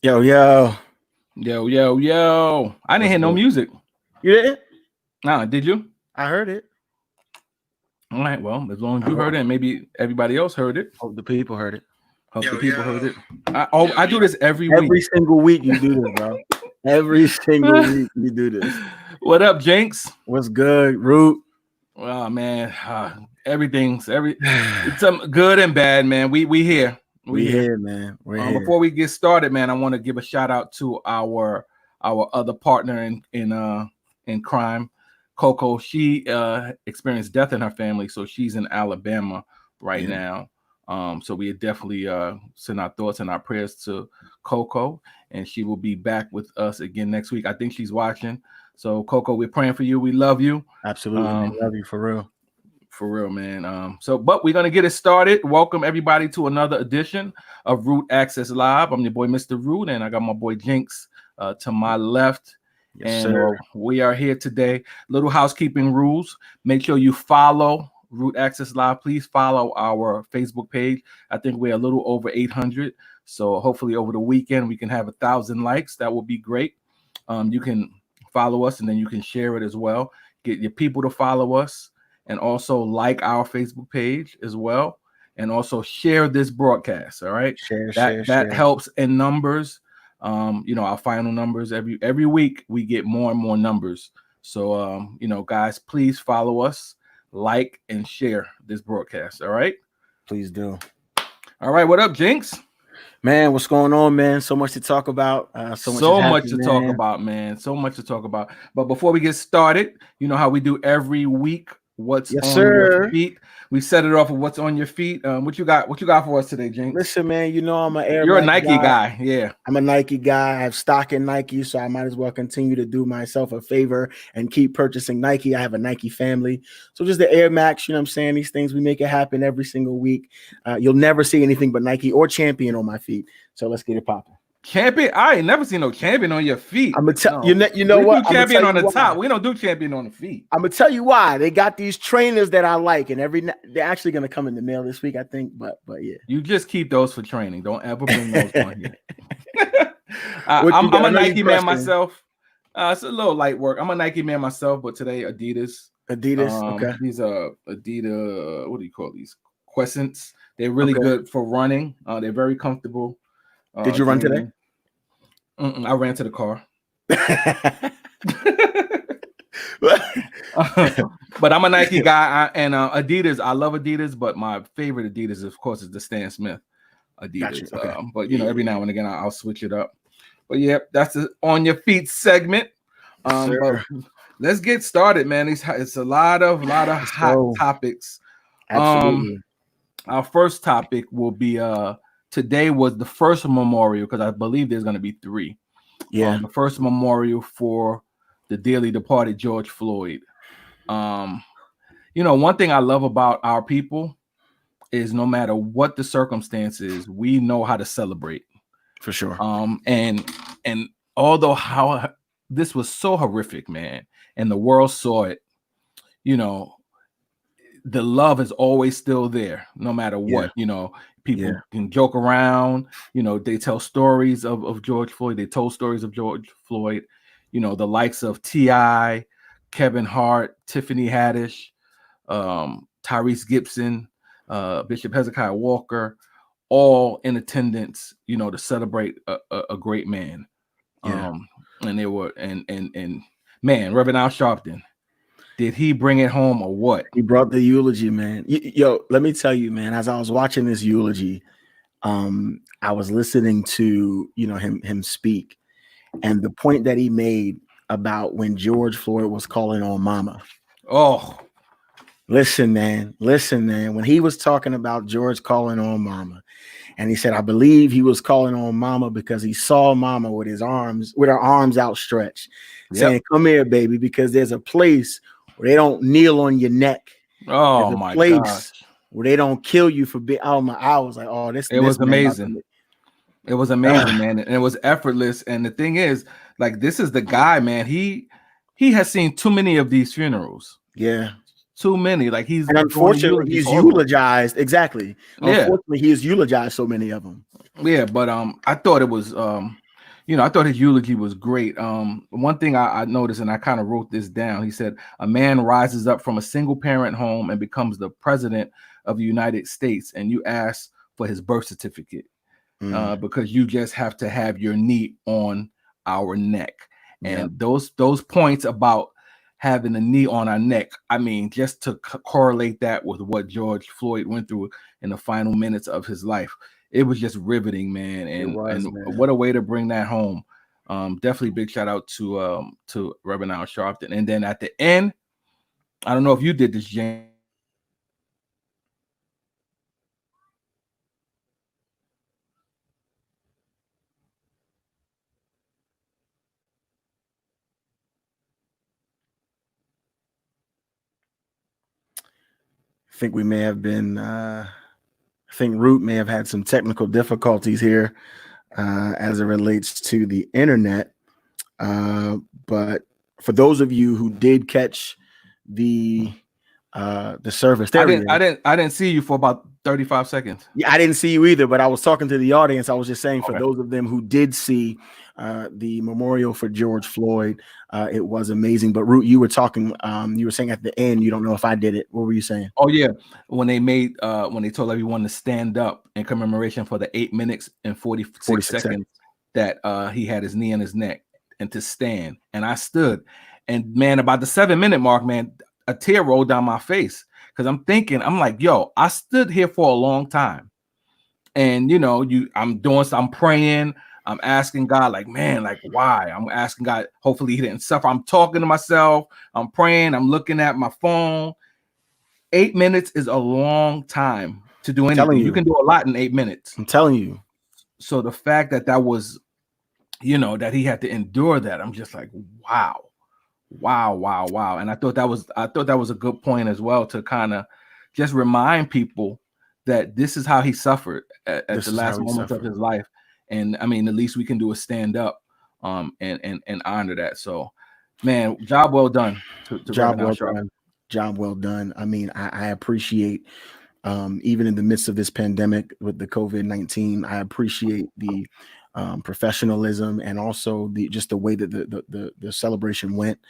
Yo, yo. Yo, yo, yo. I didn't What's hear no good? music. You didn't? Nah, did you? I heard it. All right, well, as long as I you hope, heard it and maybe everybody else heard it, hope the people heard it. hope the Yo, people heard yo. it. I do this every week. Every single week you do this, bro. Every single week you do this. What up, Jinx? What's good, Root? Oh man, it's some good and bad, man. We here. We We here. here, man. We're here. Before we get started, man, I want to give a shout out to our other partner in crime, Coco. She experienced death in her family, so she's in Alabama right now. So we definitely send our thoughts and our prayers to Coco, and she will be back with us again next week. I think she's watching. So Coco, we're praying for you. We love you. Absolutely, man. Love you for real. For real, man. But we're gonna get it started. Welcome everybody to another edition of Root Access Live. I'm your boy, Mr. Root, and I got my boy Jinx to my left. Yes, And sir. we are here today. Little housekeeping rules. Make sure you follow Root Access Live. Please follow our Facebook page. I think we're a little over 800. So hopefully over the weekend we can have 1,000 likes. That would be great. You can follow us and then you can share it as well. Get your people to follow us. And also like our Facebook page as well, and also share this broadcast. All right, that helps in numbers. Our final numbers every week we get more and more numbers. So guys, please follow us, like and share this broadcast. All right, Please do. All right, what up, Jinx? Man, what's going on, man? So much to talk about. So much to talk about, man. So much to talk about. But before we get started, you know how we do every week. What's on your feet? We set it off of what's on your feet. What you got for us today, Jinx? Listen, man, you know I'm an Air You're a Max Nike guy. Yeah. I'm a Nike guy. I have stock in Nike, so I might as well continue to do myself a favor and keep purchasing Nike. I have a Nike family. So just the Air Max, you know what I'm saying? These things, we make it happen every single week. You'll never see anything but Nike or Champion on my feet. So let's get it popping. Champion? I ain't never seen no Champion on your feet. I'm gonna tell you know we what? Do Champion on the top. We don't do Champion on the feet. I'm gonna tell you why. They got these trainers that I like, and they're actually gonna come in the mail this week, I think. But yeah, you just keep those for training. Don't ever bring those on here. I'm a Nike man myself. It's a little light work. I'm a Nike man myself, but today Adidas. Okay. These are Adidas. What do you call these? Crescents. They're really good for running. They're very comfortable. Did you run today? I ran to the car. But I'm a Nike guy, and Adidas. I love Adidas, but my favorite Adidas, of course, is the Stan Smith Adidas. Okay. But every now and again, I'll switch it up. But yeah, that's the on your feet segment. But let's get started, man. It's a lot of hot topics. Absolutely. Our first topic will be today was the first memorial, because I believe there's going to be 3. Yeah. The first memorial for the dearly departed George Floyd. One thing I love about our people is no matter what the circumstances, we know how to celebrate. For sure. And although how this was so horrific, man, and the world saw it, the love is always still there, no matter what. People can joke around, they tell stories of George Floyd. They told stories of George Floyd, the likes of T.I., Kevin Hart, Tiffany Haddish, Tyrese Gibson, Bishop Hezekiah Walker, all in attendance, to celebrate a great man. And they were, and man, Reverend Al Sharpton, did he bring it home or what? He brought the eulogy, man. Yo, let me tell you, man, as I was watching this eulogy, I was listening to, him speak, and the point that he made about when George Floyd was calling on mama. Oh, listen, man. When he was talking about George calling on mama, and he said, I believe he was calling on mama because he saw mama with her arms outstretched, saying, come here, baby, because there's a place where they don't kneel on your neck. Oh my gosh. Where they don't kill you for being. I was like, oh, this. It was amazing. It was amazing, man, and it was effortless. And the thing is, like, this is the guy, man. He has seen too many of these funerals. Yeah, too many. Like and unfortunately, he's eulogized. Exactly. Yeah. Unfortunately, he has eulogized so many of them. Yeah, but I thought it was I thought his eulogy was great. One thing I noticed, and I kind of wrote this down. He said, "A man rises up from a single parent home and becomes the president of the United States, and you ask for his birth certificate because you just have to have your knee on our neck." And those points about having a knee on our neck, I mean, just to correlate that with what George Floyd went through in the final minutes of his life, it was just riveting, man. And what a way to bring that home. Definitely big shout out to Reverend Al Sharpton. And then at the end, I don't know if you did this, James. I think we may have been. I think Root may have had some technical difficulties here as it relates to the internet. But for those of you who did catch the service, I didn't see you for about 35 seconds. Yeah, I didn't see you either, but I was talking to the audience. I was just saying for those of them who did see the memorial for George Floyd, it was amazing. But Root, you were talking, you were saying at the end, you don't know if I did it. What were you saying? Oh yeah, when they told everyone to stand up in commemoration for the 8 minutes and 46 seconds that he had his knee on his neck, and to stand, and I stood, and man, about the 7-minute mark, man, a tear rolled down my face because I'm like, yo, I stood here for a long time, and I'm praying. I'm asking God, like, man, like, why? I'm asking God, hopefully he didn't suffer. I'm talking to myself. I'm praying. I'm looking at my phone. 8 minutes is a long time to do anything. You can do a lot in 8 minutes. I'm telling you. So the fact that was, that he had to endure that, I'm just like, wow. And I thought that was a good point as well, to kind of just remind people that this is how he suffered at the last moments of his life. And I mean, the least we can do is stand up and honor that. So, man, job well done. Job well done. I mean, I appreciate, even in the midst of this pandemic with the COVID-19, I appreciate the professionalism and also the way that the celebration went.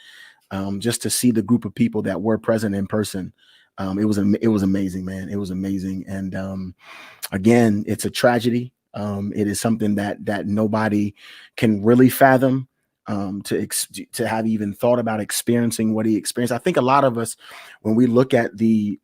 Just to see the group of people that were present in person, it was amazing, man. It was amazing. And again, it's a tragedy. It is something that nobody can really fathom, to have even thought about experiencing what he experienced. I think a lot of us, when we look at the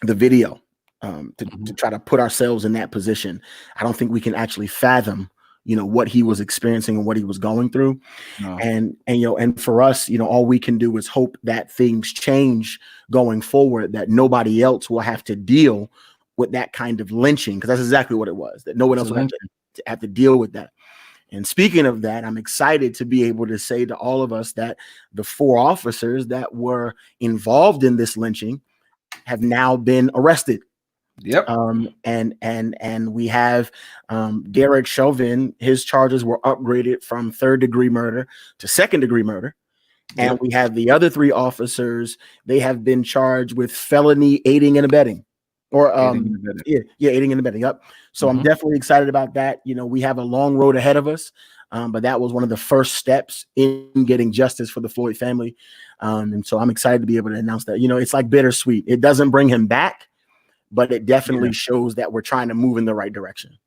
video, to try to put ourselves in that position, I don't think we can actually fathom, what he was experiencing and what he was going through. No. And for us, all we can do is hope that things change going forward, that nobody else will have to deal with that kind of lynching, because that's exactly what it was, that no one else will have to deal with that. And speaking of that, I'm excited to be able to say to all of us that the 4 officers that were involved in this lynching have now been arrested. Yep. And we have Derek Chauvin. His charges were upgraded from 3rd-degree murder to 2nd-degree murder. And we have the other 3 officers. They have been charged with felony aiding and abetting. Or aiding and abetting. Yep. So I'm definitely excited about that. We have a long road ahead of us, but that was one of the first steps in getting justice for the Floyd family. And so I'm excited to be able to announce that. It's like bittersweet. It doesn't bring him back, but it definitely shows that we're trying to move in the right direction.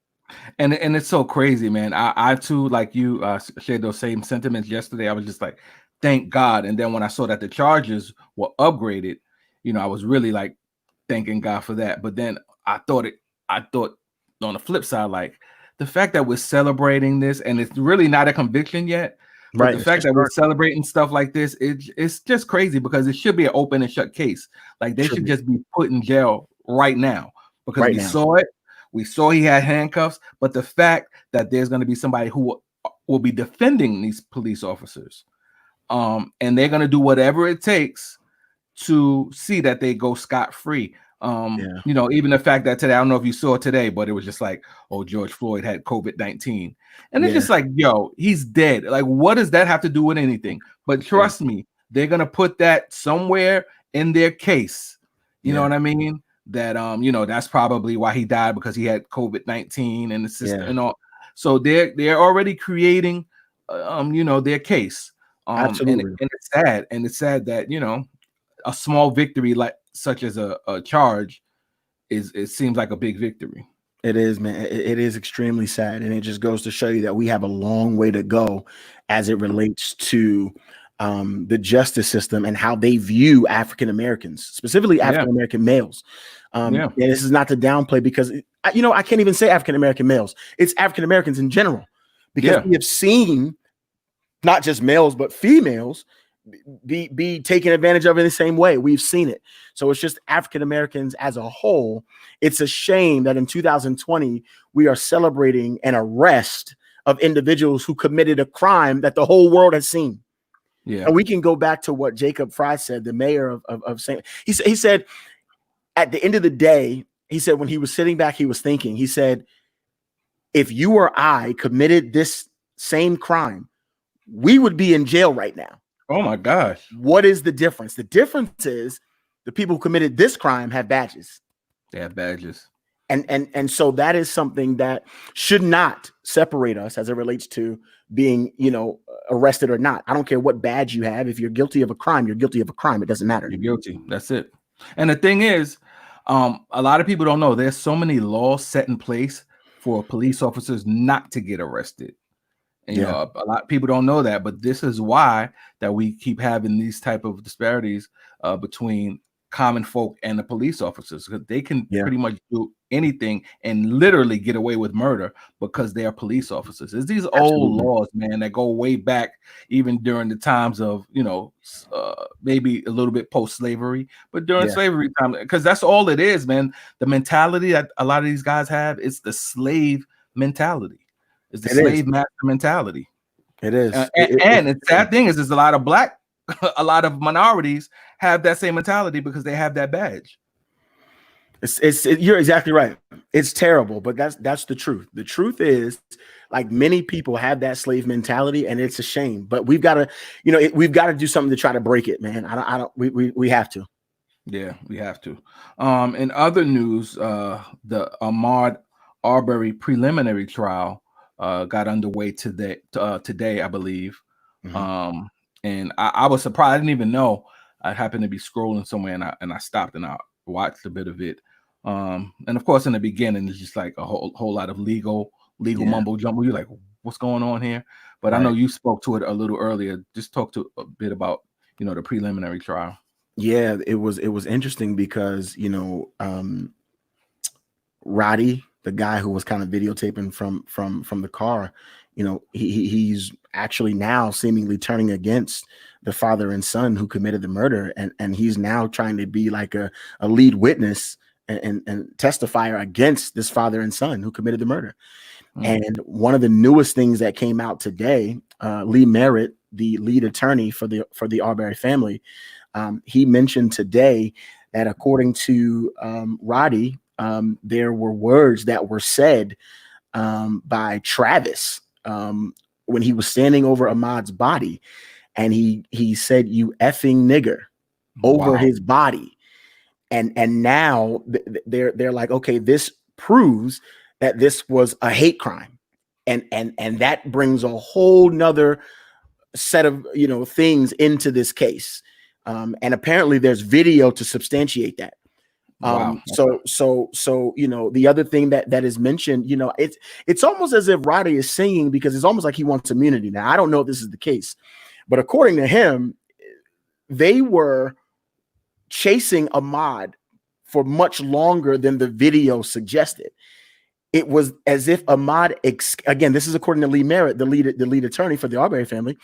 And it's so crazy, man. I too, like you, shared those same sentiments yesterday. I was just like, thank God. And then when I saw that the charges were upgraded, I was really like, thanking God for that. But then I thought on the flip side, like, the fact that we're celebrating this, and it's really not a conviction yet, but right, the fact that we're celebrating stuff like this, it's just crazy, because it should be an open and shut case. Like, they should just be put in jail right now, because saw it. We saw he had handcuffs, but the fact that there's going to be somebody who will be defending these police officers, and they're going to do whatever it takes to see that they go scot-free. Even the fact that today, I don't know if you saw it today, but it was just like, oh, George Floyd had COVID-19. And it's just like, yo, he's dead. Like, what does that have to do with anything? But trust me, they're going to put that somewhere in their case. You know what I mean? That, that's probably why he died, because he had COVID-19 in the system and all. So they're already creating, their case. Absolutely. And it's sad that a small victory like such as a charge it seems like a big victory. It is, man. It is extremely sad. And it just goes to show you that we have a long way to go as it relates to the justice system and how they view African Americans, specifically African American males. And this is not to downplay, because, I can't even say African American males. It's African Americans in general, because we have seen not just males, but females be taken advantage of in the same way. We've seen it. So it's just African Americans as a whole. It's a shame that in 2020 we are celebrating an arrest of individuals who committed a crime that the whole world has seen. Yeah, and we can go back to what Jacob Fry said, the mayor of St. He said at the end of the day, he said when he was sitting back, he was thinking. He said, if you or I committed this same crime, we would be in jail right now. Oh my gosh. What is the difference? The difference is the people who committed this crime have badges. They have badges. And so that is something that should not separate us as it relates to being, arrested or not. I don't care what badge you have. If you're guilty of a crime, you're guilty of a crime. It doesn't matter. You're guilty. That's it. And the thing is, a lot of people don't know there's so many laws set in place for police officers not to get arrested. And, a lot of people don't know that, but this is why that we keep having these type of disparities between common folk and the police officers, because they can pretty much do anything and literally get away with murder because they are police officers. It's these old laws, man, that go way back, even during the times of, maybe a little bit post-slavery, but during slavery time, because that's all it is, man. The mentality that a lot of these guys have, it's the slave mentality. It's the slave master mentality. It is. And the sad thing is, there's a lot of minorities have that same mentality because they have that badge. You're exactly right. It's terrible, but that's the truth. The truth is, like, many people have that slave mentality, and it's a shame. But we've got to, we've got to do something to try to break it, man. We have to. Yeah, we have to. In other news, the Ahmaud Arbery preliminary trial got underway today, I believe. Mm-hmm. And I was surprised. I didn't even know. I happened to be scrolling somewhere, and I stopped and I watched a bit of it. And of course, in the beginning, it's just like a whole lot of legal mumbo jumbo. You're like, what's going on here? But I know you spoke to it a little earlier. Just talk to a bit about the preliminary trial. Yeah, it was interesting because Roddy, the guy who was kind of videotaping from the car, he's actually now seemingly turning against the father and son who committed the murder, and he's now trying to be like a lead witness and testifier against this father and son who committed the murder. Mm-hmm. And one of the newest things that came out today, Lee Merritt, the lead attorney for the Arbery family, he mentioned today that according to Roddy, there were words that were said by Travis when he was standing over Ahmaud's body, and he said, "You effing nigger," over his body. And now they're like, okay, this proves that this was a hate crime, and that brings a whole nother set of things into this case, and apparently there's video to substantiate that. So the other thing that is mentioned, it's almost as if Roddy is singing because it's almost like he wants immunity. Now, I don't know if this is the case, but according to him, they were chasing Ahmaud for much longer than the video suggested. It was as if Ahmaud, again, this is according to Lee Merritt, the lead attorney for the Arbery family.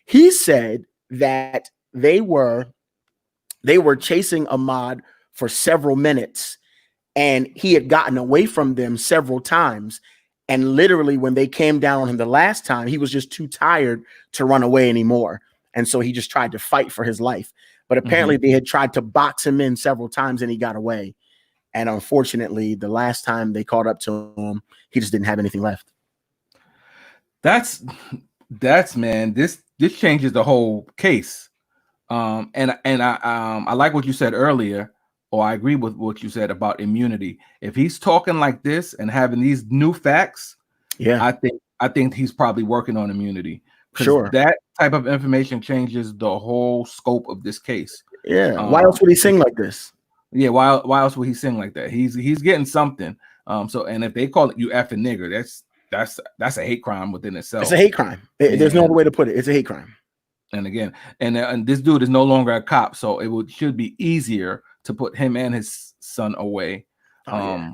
He said that they were chasing Ahmaud for several minutes, and he had gotten away from them several times. And literally, when they came down on him the last time, he was just too tired to run away anymore. And so he just tried to fight for his life. But apparently they had tried to box him in several times and he got away. And unfortunately, the last time they caught up to him, he just didn't have anything left. That's man, this changes the whole case. And I like what you said earlier, or I agree with what you said about immunity. If he's talking like this and having these new facts, Yeah, I think he's probably working on immunity, because sure. that type of information changes the whole scope of this case. Yeah. Why else would he sing like this? Yeah, why else would he sing like that? He's getting something. So, and if they call it you effing nigger, that's a hate crime within It's itself. a hate crime. There's no other way to put it. It's a hate crime. And again, and this dude is no longer a cop, so should be easier to put him and his son away. Yeah.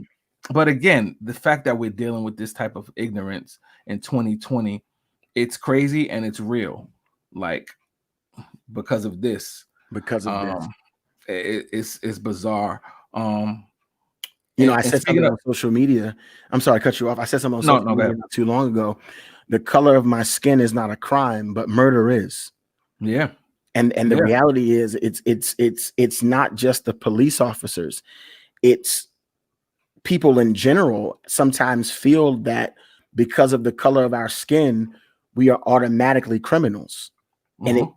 But again, the fact that we're dealing with this type of ignorance in 2020, it's crazy and it's real. Like, because of this. It's bizarre. I said something on social media. I'm sorry, I cut you off. I said something on social media not too long ago. The color of my skin is not a crime, but murder is. Yeah. And the reality is it's not just the police officers. It's people in general sometimes feel that because of the color of our skin, we are automatically criminals. And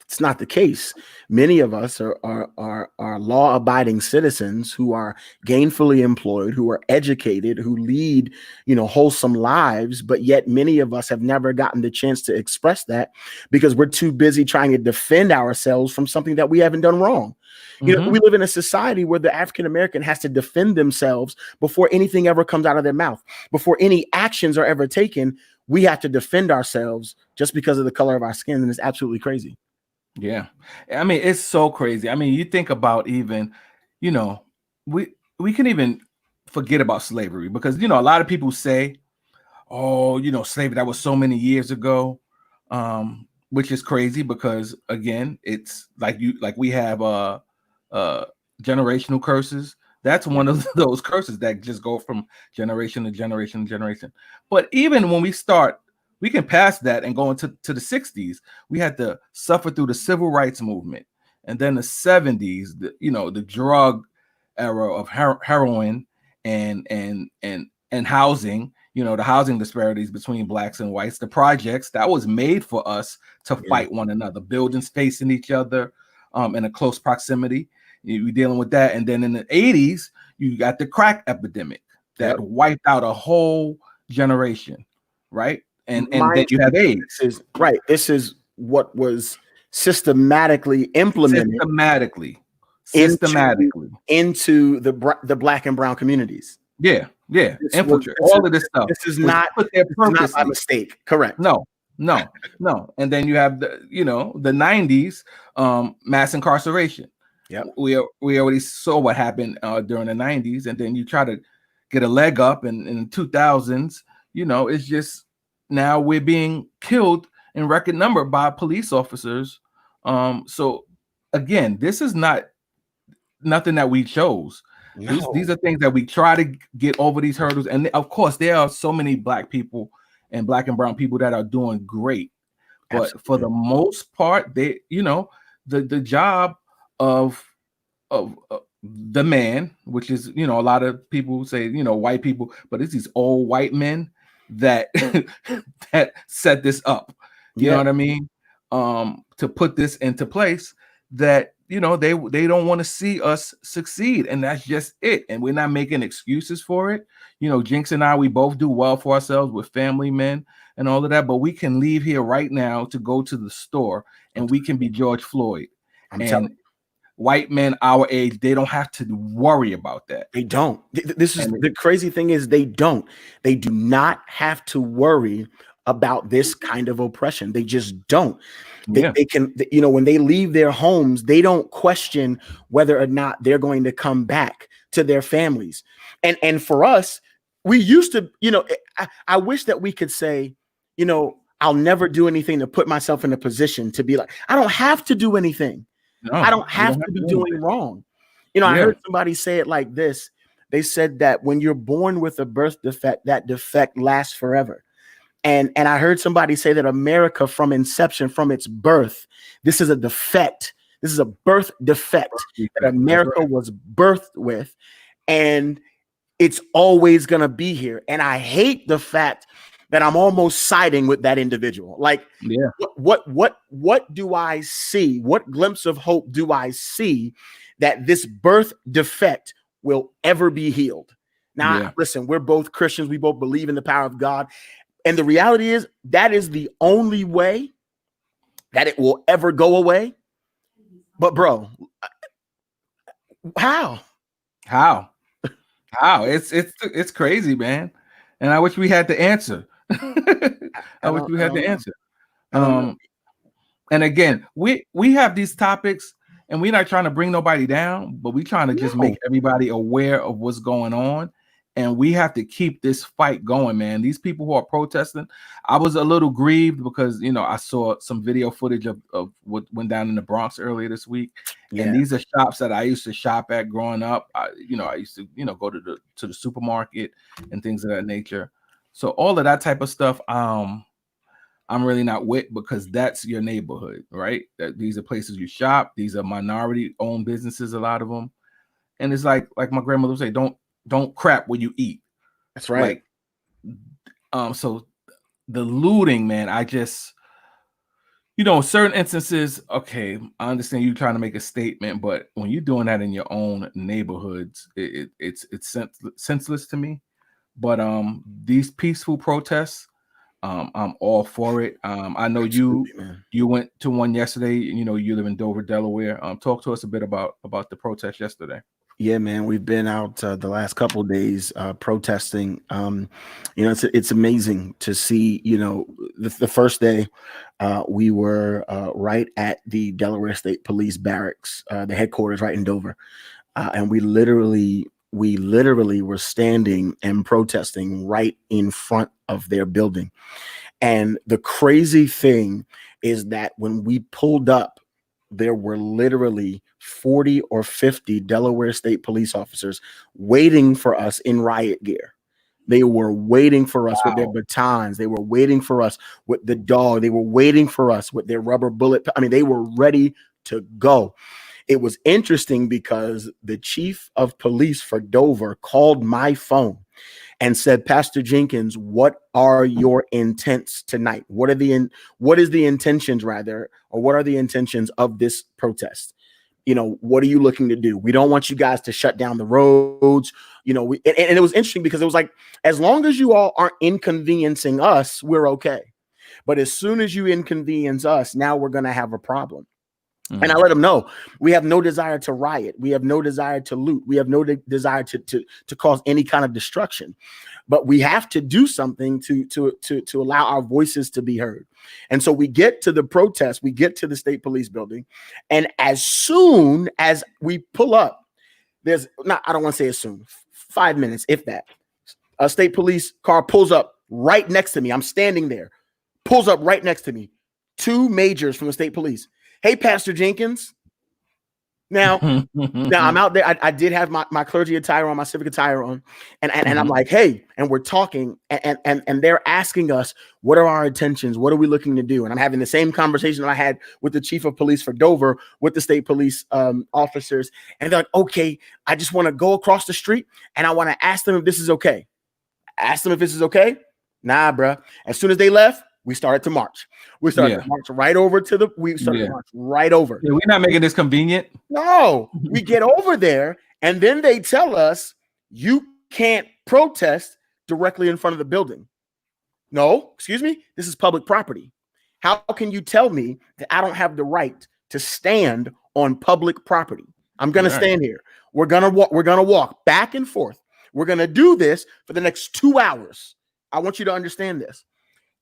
it's not the case. Many of us are law-abiding citizens who are gainfully employed, who are educated, who lead, wholesome lives. But yet many of us have never gotten the chance to express that because we're too busy trying to defend ourselves from something that we haven't done wrong. We live in a society where the African American has to defend themselves before anything ever comes out of their mouth, before any actions are ever taken. We have to defend ourselves just because of the color of our skin, and it's absolutely crazy. Yeah, I mean, it's so crazy. I mean, you think about even, we can even forget about slavery because a lot of people say, oh, slavery, that was so many years ago, which is crazy because again, it's like we have generational curses. That's one of those curses that just go from generation to generation to generation. But even when we can pass that and go into the 60s. We had to suffer through the civil rights movement, and then the 70s, the drug era of heroin and housing. The housing disparities between blacks and whites, the projects that was made for us to fight one another, buildings facing each other in a close proximity. You're dealing with that, and then in the 80s, you got the crack epidemic that wiped out a whole generation, right? And then you have AIDS. This is what was systematically implemented. Systematically into the Black and brown communities. Yeah. Infiltrate all of this stuff. This is not by mistake. Correct. No. And then you have the 90s mass incarceration. Yeah. We already saw what happened during the 90s, and then you try to get a leg up in the 2000s. It's just now we're being killed in record number by police officers. So again, this is not nothing that we chose. No. These are things that we try to get over these hurdles. And of course, there are so many Black people and Black and brown people that are doing great. But Absolutely. For the most part, they, the job of the man, which is, a lot of people say, white people, but it's these old white men that that set this up. You know what I mean? To put this into place that they don't want to see us succeed, and that's just it. And we're not making excuses for it. Jinx and I, we both do well for ourselves with family men and all of that, but we can leave here right now to go to the store and we can be George Floyd. I'm telling you. White men our age, they don't have to worry about that. They don't. This is the crazy thing is they don't. They do not have to worry about this kind of oppression. They just don't. They can, when they leave their homes, they don't question whether or not they're going to come back to their families. And for us, we used to, I wish that we could say, I'll never do anything to put myself in a position to be like, I don't have to do anything. No, I don't have to be doing wrong. I heard somebody say it like this. They said that when you're born with a birth defect, that defect lasts forever. And I heard somebody say that America from inception, from its birth, this is a defect. This is a birth defect that America was birthed with. And it's always going to be here. And I hate the fact that I'm almost siding with that individual. Like, what do I see? What glimpse of hope do I see that this birth defect will ever be healed? Now, Yeah. listen, we're both Christians. We both believe in the power of God. And the reality is that is the only way that it will ever go away. But bro, how? How? It's crazy, man. And I wish we had the answer. I wish we had the answer. I don't know. And again, we have these topics, and we're not trying to bring nobody down, but we're trying to just make everybody aware of what's going on. And we have to keep this fight going, man. These people who are protesting, I was a little grieved because, you know, I saw some video footage of what went down in the Bronx earlier this week. Yeah. And these are shops that I used to shop at growing up. I used to, go to the supermarket and things of that nature. So all of that type of stuff, I'm really not with, because that's your neighborhood, right? These are places you shop. These are minority-owned businesses, a lot of them. And it's like my grandmother would say, don't crap when you eat. That's right. So the looting, man, I just, certain instances, okay, I understand you trying to make a statement, but when you're doing that in your own neighborhoods, it's senseless to me. But these peaceful protests, I'm all for it. I know you went to one yesterday. You live in Dover, Delaware. Talk to us a bit about the protest yesterday. Yeah, man, we've been out the last couple of days protesting. It's amazing to see. The first day we were right at the Delaware State Police barracks, the headquarters right in Dover, and we literally were standing and protesting right in front of their building. And the crazy thing is that when we pulled up, there were literally 40 or 50 Delaware State police officers waiting for us in riot gear. They were waiting for us with their batons. They were waiting for us with the dog. They were waiting for us with their rubber bullet. I mean, they were ready to go. It was interesting because the chief of police for Dover called my phone and said, "Pastor Jenkins, what are your intents tonight? What is the intentions rather, or what are the intentions of this protest? What are you looking to do? We don't want you guys to shut down the roads." And it was interesting because it was like, as long as you all aren't inconveniencing us, we're okay. But as soon as you inconvenience us, now we're going to have a problem. And I let them know we have no desire to riot. We have no desire to loot. We have no desire to cause any kind of destruction. But we have to do something to allow our voices to be heard. And so we get to the protest, we get to the state police building, and as soon as we pull up, I don't want to say as soon, 5 minutes, if that, a state police car pulls up right next to me. I'm standing there, pulls up right next to me. 2 majors from the state police. "Hey, Pastor Jenkins." Now I'm out there. I did have my clergy attire on, my civic attire on, and I'm like, "Hey," and we're talking, and they're asking us, what are our intentions? What are we looking to do? And I'm having the same conversation that I had with the chief of police for Dover, with the state police officers, and they're like, "Okay, I just want to go across the street, and I want to ask them if this is okay." Ask them if this is okay. Nah, bruh. As soon as they left, we started to march. We started to march right over to march right over. Yeah, we're not making this convenient. No, we get over there, and then they tell us you can't protest directly in front of the building. No, excuse me. This is public property. How can you tell me that I don't have the right to stand on public property? I'm going to stand here. We're going to walk back and forth. We're going to do this for the next 2 hours. I want you to understand this.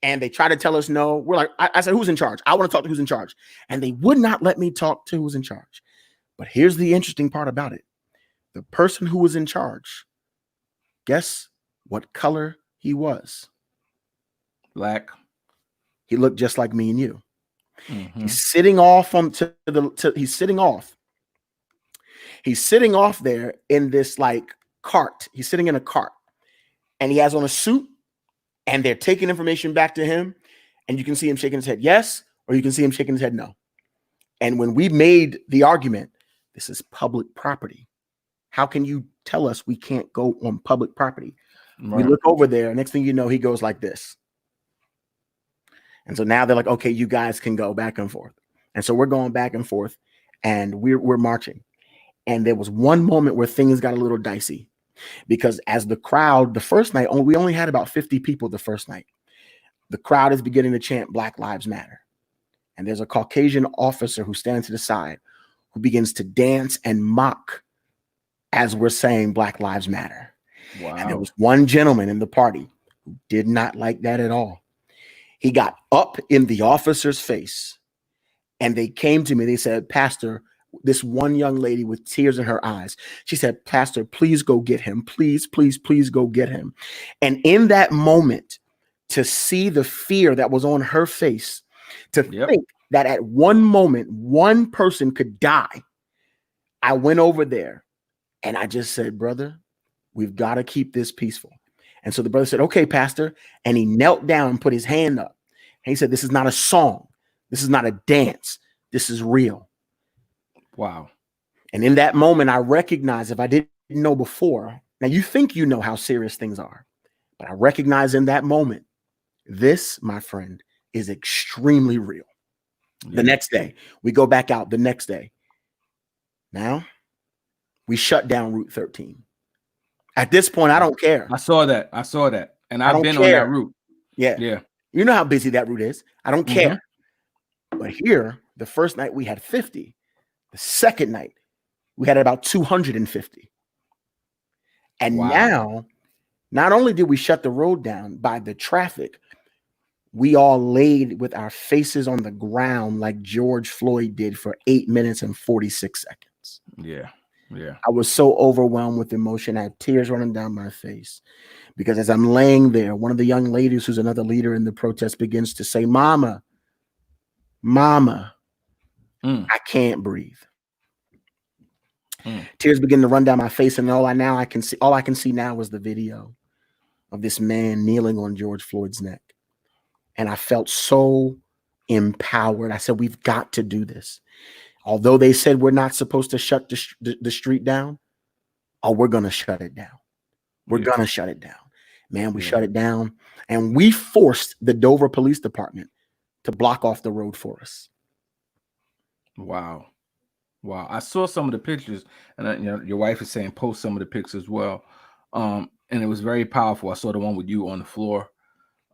And they try to tell us no. We're like, I said, "Who's in charge? I want to talk to who's in charge." And they would not let me talk to who's in charge. But here's the interesting part about it. The person who was in charge, guess what color he was? Black. He looked just like me and you. He's sitting off he's sitting off. He's sitting off there in this like cart. He's sitting in a cart, and he has on a suit. And they're taking information back to him, and you can see him shaking his head yes, or you can see him shaking his head no. And when we made the argument, this is public property. How can you tell us we can't go on public property? Right. We look over there. Next thing you know, he goes like this. And so now they're like, "Okay, you guys can go back and forth." And so we're going back and forth, and we're marching. And there was one moment where things got a little dicey. because as the crowd, the first night, we only had about 50 people the first night. The crowd is beginning to chant Black Lives Matter. And there's a Caucasian officer who stands to the side who begins to dance and mock as we're saying Black Lives Matter. Wow. And there was one gentleman in the party who did not like that at all. He got up in the officer's face and they came to me. They said, Pastor, this one young lady with tears in her eyes, she said, Pastor, please go get him. Please, please, please go get him. And in that moment, to see the fear that was on her face, to think that at one moment, one person could die, I went over there and I just said, brother, we've got to keep this peaceful. And so the brother said, okay, Pastor. And he knelt down and put his hand up. And he said, this is not a song. This is not a dance. This is real. Wow. And in that moment, I recognized, if I didn't know before, now you think you know how serious things are, but I recognize in that moment, this, my friend, is extremely real. Yeah. The next day, we go back out the next day. Now, we shut down Route 13. At this point, I don't care. I saw that. And I've been on that route. Yeah. You know how busy that route is. I don't care. But here, the first night we had 50. The second night, we had about 250. And now, not only did we shut the road down by the traffic, we all laid with our faces on the ground like George Floyd did for 8 minutes and 46 seconds. Yeah. I was so overwhelmed with emotion. I had tears running down my face because as I'm laying there, one of the young ladies who's another leader in the protest begins to say, Mama, I can't breathe. Tears begin to run down my face, and all I can see now is the video of this man kneeling on George Floyd's neck. And I felt so empowered. I said, we've got to do this. Although they said we're not supposed to shut the street down, we're going to shut it down. We're going to shut it down. Man, we shut it down. And we forced the Dover Police Department to block off the road for us. Wow. I saw some of the pictures, and your wife is saying post some of the pictures as well. And it was very powerful. I saw the one with you on the floor,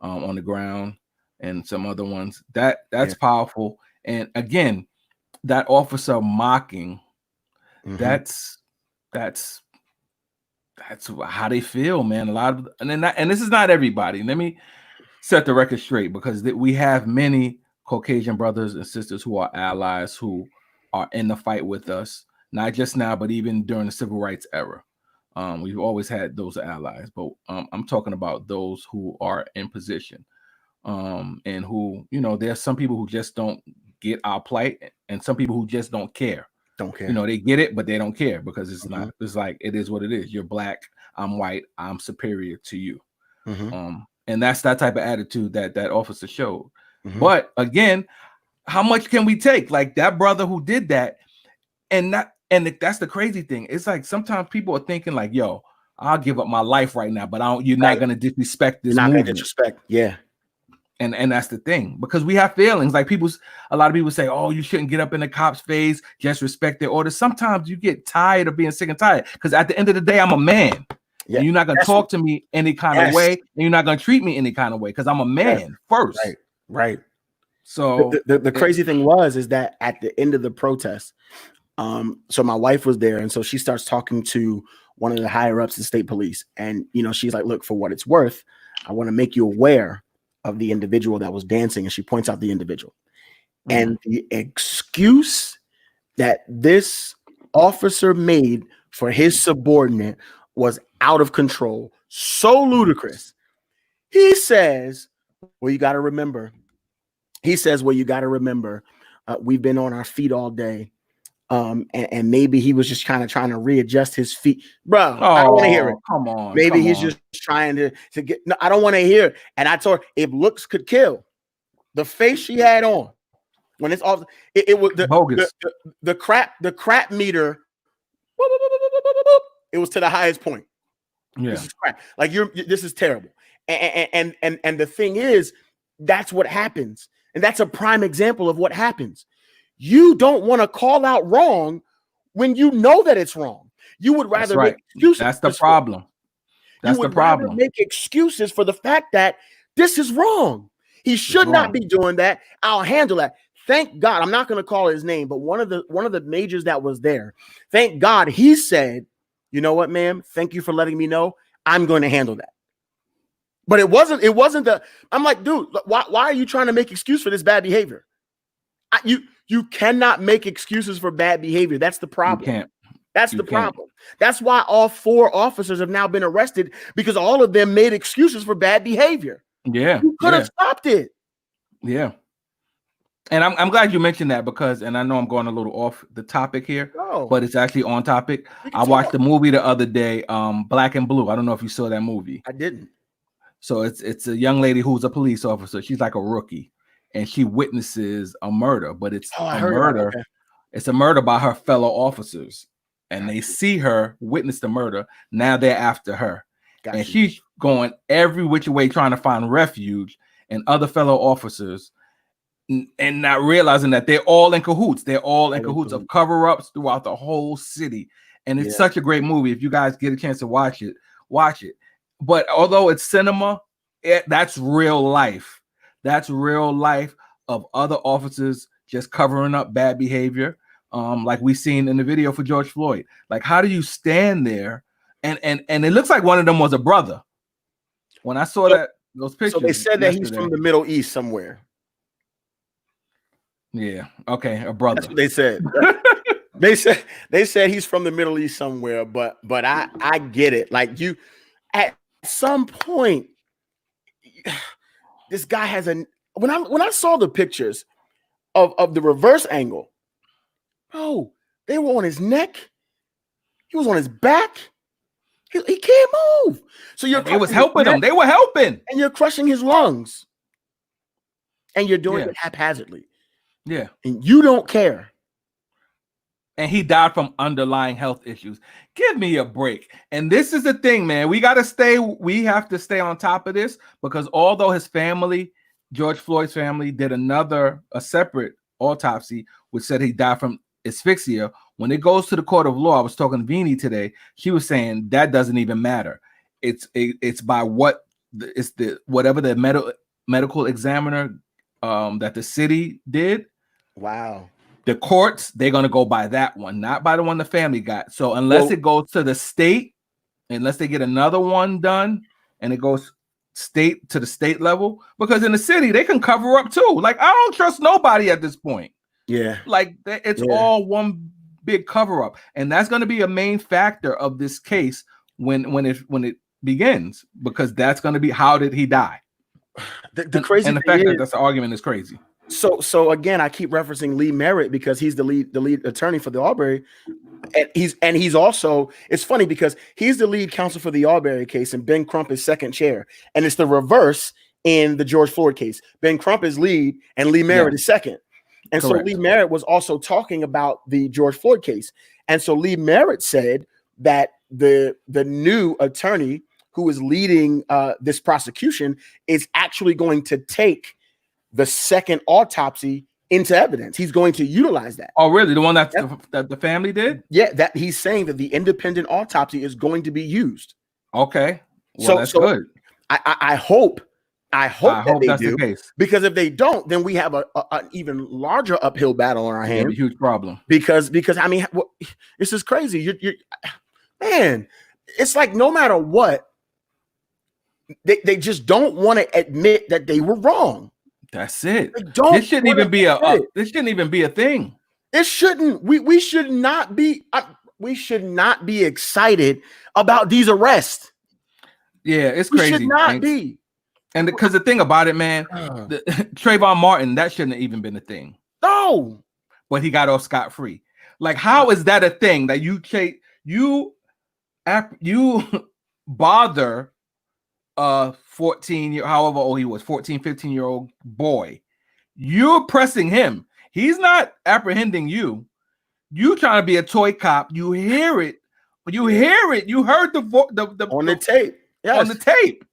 on the ground, and some other ones. That's powerful. And again, that officer mocking, that's how they feel, man. A lot of, and this is not everybody. Let me set the record straight, because we have many Caucasian brothers and sisters who are allies, who are in the fight with us, not just now, but even during the civil rights era. We've always had those allies, but I'm talking about those who are in position, and who, there's some people who just don't get our plight, and some people who just don't care. They get it, but they don't care, because it's not, it's like, it is what it is. You're black, I'm white, I'm superior to you. And that's that type of attitude that officer showed. But again, how much can we take? Like that brother who did that, and that's the crazy thing. It's like sometimes people are thinking like, yo, I'll give up my life right now, but you're not going to disrespect this movement. Disrespect. Yeah. And that's the thing, because we have feelings. Like a lot of people say, oh, you shouldn't get up in the cop's face, just respect their orders. Sometimes you get tired of being sick and tired, because at the end of the day, I'm a man. Yeah. And you're not going to talk to me any kind of way, and you're not going to treat me any kind of way, because I'm a man first. Right. So the crazy thing is that at the end of the protest, so my wife was there, and so she starts talking to one of the higher ups in state police, and she's like, look, for what it's worth, I want to make you aware of the individual that was dancing. And she points out the individual, and the excuse that this officer made for his subordinate was out of control, so ludicrous. He says, well, you got to remember, we've been on our feet all day. And maybe he was just kind of trying to readjust his feet. Bro, I don't want to hear it. Come on. Maybe he's just trying to get, no, I don't want to hear it. And I told her, if looks could kill, the face she had on when it's off, it was the crap meter. It was to the highest point. Yeah. This is crap. Like this is terrible. And the thing is, that's what happens. And that's a prime example of what happens. You don't want to call out wrong when you know that it's wrong. You would That's rather right. make excuses. That's the problem. That's you the would rather problem. make excuses for the fact that this is wrong. He should not be doing that. I'll handle that. Thank God. I'm not going to call his name, but one of the majors that was there, thank God he said, you know what, ma'am? Thank you for letting me know. I'm going to handle that. But it wasn't the, I'm like, dude, why are you trying to make excuse for this bad behavior? You cannot make excuses for bad behavior. That's the problem. You can't. That's the problem. That's why all 4 officers have now been arrested, because all of them made excuses for bad behavior. Yeah. You could have stopped it. Yeah. And I'm glad you mentioned that, because, and I know I'm going a little off the topic here, but it's actually on topic. I watched the movie the other day, Black and Blue. I don't know if you saw that movie. I didn't. So it's a young lady who's a police officer. She's like a rookie, and she witnesses a murder, but it's a murder. Okay. It's a murder by her fellow officers, and they see her witness the murder. Now they're after her, and she's going every which way trying to find refuge and other fellow officers, and not realizing that they're all in cahoots. They're all in cahoots of cover-ups throughout the whole city. And it's such a great movie. If you guys get a chance to watch it, watch it. But although it's cinema, that's real life. That's real life of other officers just covering up bad behavior. Like we seen in the video for George Floyd. Like, how do you stand there? And it looks like one of them was a brother. When I saw those pictures. So they said that he's from the Middle East somewhere. Yeah. Okay. A brother. That's what they said. they said he's from the Middle East somewhere, but I get it. Like, you at some point, this guy has when I saw the pictures of the reverse angle, oh, they were on his neck. He was on his back. He can't move. So it was helping him. They were helping. And you're crushing his lungs. And you're doing it haphazardly. Yeah. And you don't care. And he died from underlying health issues. Give me a break. And this is the thing, man. We have to stay on top of this, because although his family, George Floyd's family, did a separate autopsy, which said he died from asphyxia, when it goes to the court of law, I was talking to Vinny today, she was saying that doesn't even matter. It's by whatever the medical examiner that the city did. Wow. The courts, they're going to go by that one, not by the one the family got. So unless it goes to the state, unless they get another one done and it goes to the state level, because in the city, they can cover up too. Like, I don't trust nobody at this point. Yeah. Like, it's all one big cover up. And that's going to be a main factor of this case when it begins, because that's going to be, how did he die? The crazy and the fact that that's the argument is crazy. So again, I keep referencing Lee Merritt because he's the lead attorney for the Arbery, and he's also, it's funny because he's the lead counsel for the Arbery case, and Ben Crump is second chair, and it's the reverse in the George Floyd case. Ben Crump is lead, and Lee Merritt is second. And correct. So Lee Merritt was also talking about the George Floyd case, and so Lee Merritt said that the new attorney who is leading this prosecution is actually going to take the second autopsy into evidence. He's going to utilize that. Oh, really? The one that the family did? Yeah, that he's saying that the independent autopsy is going to be used. Okay. Well, that's good. I hope that they that's do, the case. Because if they don't, then we have an even larger uphill battle on our hands. A huge problem. Because I mean, this is crazy. You're man, it's like no matter what, they just don't want to admit that they were wrong. That's it. This shouldn't even be a thing. It shouldn't. We should not be. We should not be excited about these arrests. Yeah, it's crazy. We should not be. And because the thing about it, man, Trayvon Martin, that shouldn't have even been a thing. No. But he got off scot-free. Like, how is that a thing that you bother 14-year, however old he was, 14, 15-year-old boy. You're pressing him. He's not apprehending you. You trying to be a toy cop. You hear it. You heard the on the tape. Yes. On the tape.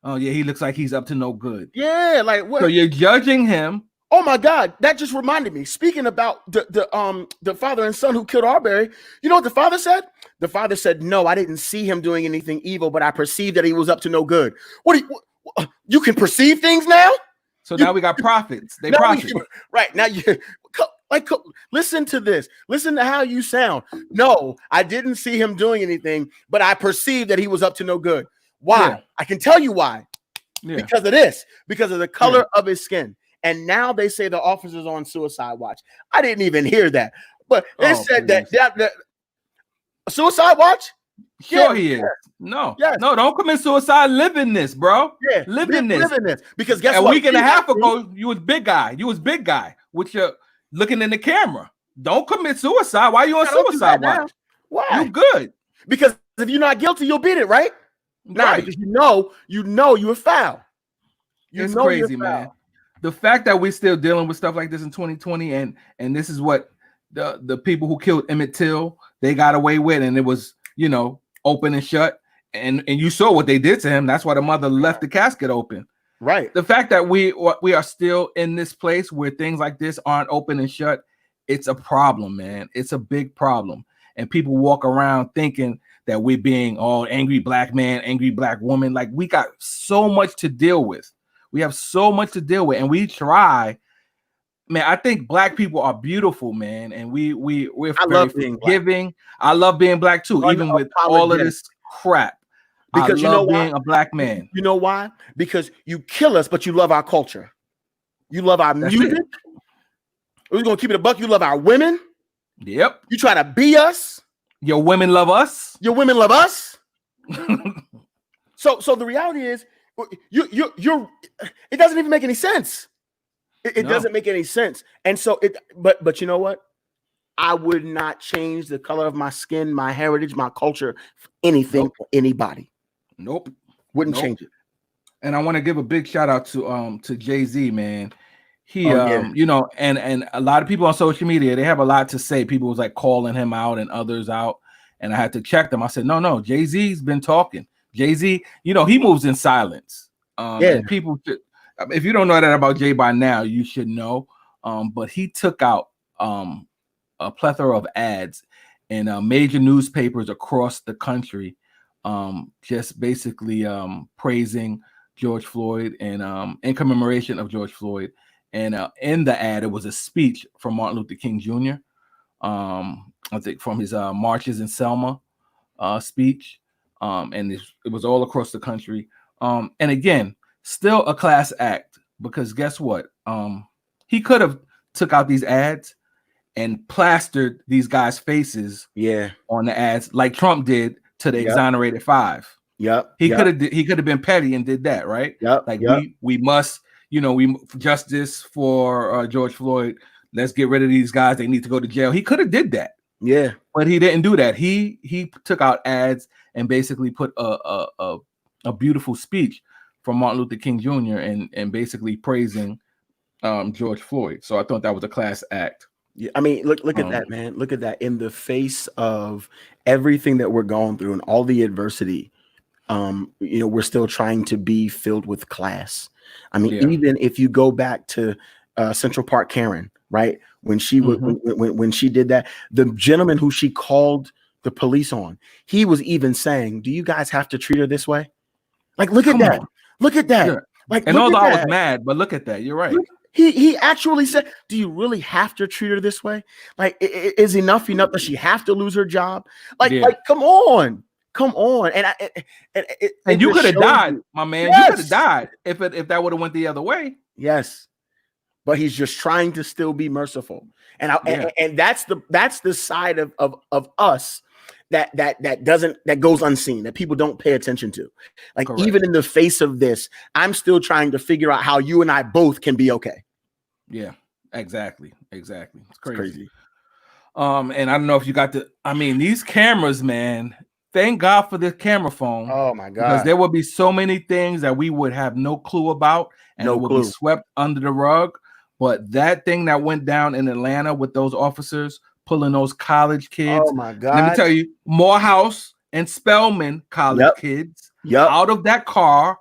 Oh yeah, he looks like he's up to no good. Yeah, like what? So you're judging him Oh my God, that just reminded me. Speaking about the father and son who killed Arbery, you know what the father said? The father said, "No, I didn't see him doing anything evil, but I perceived that he was up to no good." You can perceive things now? So now we got prophets. They Now prophets. right now you listen to this. Listen to how you sound. No, I didn't see him doing anything, but I perceived that he was up to no good. Why? Yeah. I can tell you why. Yeah. Because of this, because of the color of his skin. And now they say the officer's on suicide watch. I didn't even hear that, but they said that suicide watch. Sure, he is. No, don't commit suicide. Live in this, bro. Yeah, live in this. Because guess what? A week and a half ago, you was big guy. You was big guy with your looking in the camera. Don't commit suicide. Why are you on suicide watch? Why? You good? Because if you're not guilty, you'll beat it, right? Nah, because you know you were foul. It's crazy, man. The fact that we're still dealing with stuff like this in 2020, and this is what the people who killed Emmett Till, they got away with, and it was, open and shut, and you saw what they did to him. That's why the mother left the casket open. Right. The fact that we are still in this place where things like this aren't open and shut, it's a problem, man. It's a big problem, and people walk around thinking that we're being all angry black man, angry black woman. Like, we got so much to deal with. We have so much to deal with, and we try. Man, I think black people are beautiful, man, and we're very forgiving. I love being black too, even with all of this crap. Because I love being a black man. You know why? Because you kill us, but you love our culture. You love our music. We're gonna keep it a buck. You love our women. Yep. You try to be us. Your women love us. Your women love us. So the reality is, you're it doesn't even make any sense. It doesn't make any sense. And so but you know what? I would not change the color of my skin, my heritage, my culture, anything, for anybody. Nope. Wouldn't change it. And I want to give a big shout out to Jay-Z, man. He and a lot of people on social media, they have a lot to say. People was like calling him out and others out. And I had to check them. I said, no, Jay-Z's been talking. Jay-Z, he moves in silence. And people should, if you don't know that about Jay by now, you should know. But he took out a plethora of ads in major newspapers across the country, just basically praising George Floyd and in commemoration of George Floyd. And in the ad, it was a speech from Martin Luther King Jr. I think from his Marches in Selma speech. And it was all across the country. And again, still a class act, because guess what? He could have took out these ads and plastered these guys' faces on the ads like Trump did to the exonerated five. He could have been petty and did that, right? We must, we justice for George Floyd. Let's get rid of these guys. They need to go to jail. He could have did that. Yeah. But he didn't do that. He took out ads and basically put a beautiful speech from Martin Luther King Jr. and basically praising George Floyd. So I thought that was a class act. Yeah, I mean, look at that, man. Look at that. In the face of everything that we're going through and all the adversity, we're still trying to be filled with class. I mean, even if you go back to Central Park Karen, right? When she when she did that, the gentleman who she called the police on, he was even saying, "Do you guys have to treat her this way?" Like, look at that. Look at that. Yeah. Like, and although I was mad, but look at that. You're right. He actually said, "Do you really have to treat her this way? Like, is enough that she have to lose her job? Like, come on." And you could have died, my man. Yes. You could have died if that would have went the other way. Yes, but he's just trying to still be merciful, and that's the side of us that goes unseen, that people don't pay attention to. Like, correct. Even in the face of this, I'm still trying to figure out how you and I both can be okay. Yeah, exactly. It's crazy. And I don't know if you got these cameras, man. Thank God for this camera phone. Oh my God. Because there would be so many things that we would have no clue about, and it would be swept under the rug. But that thing that went down in Atlanta with those officers pulling those college kids. Oh my God. Let me tell you, Morehouse and Spelman college kids out of that car.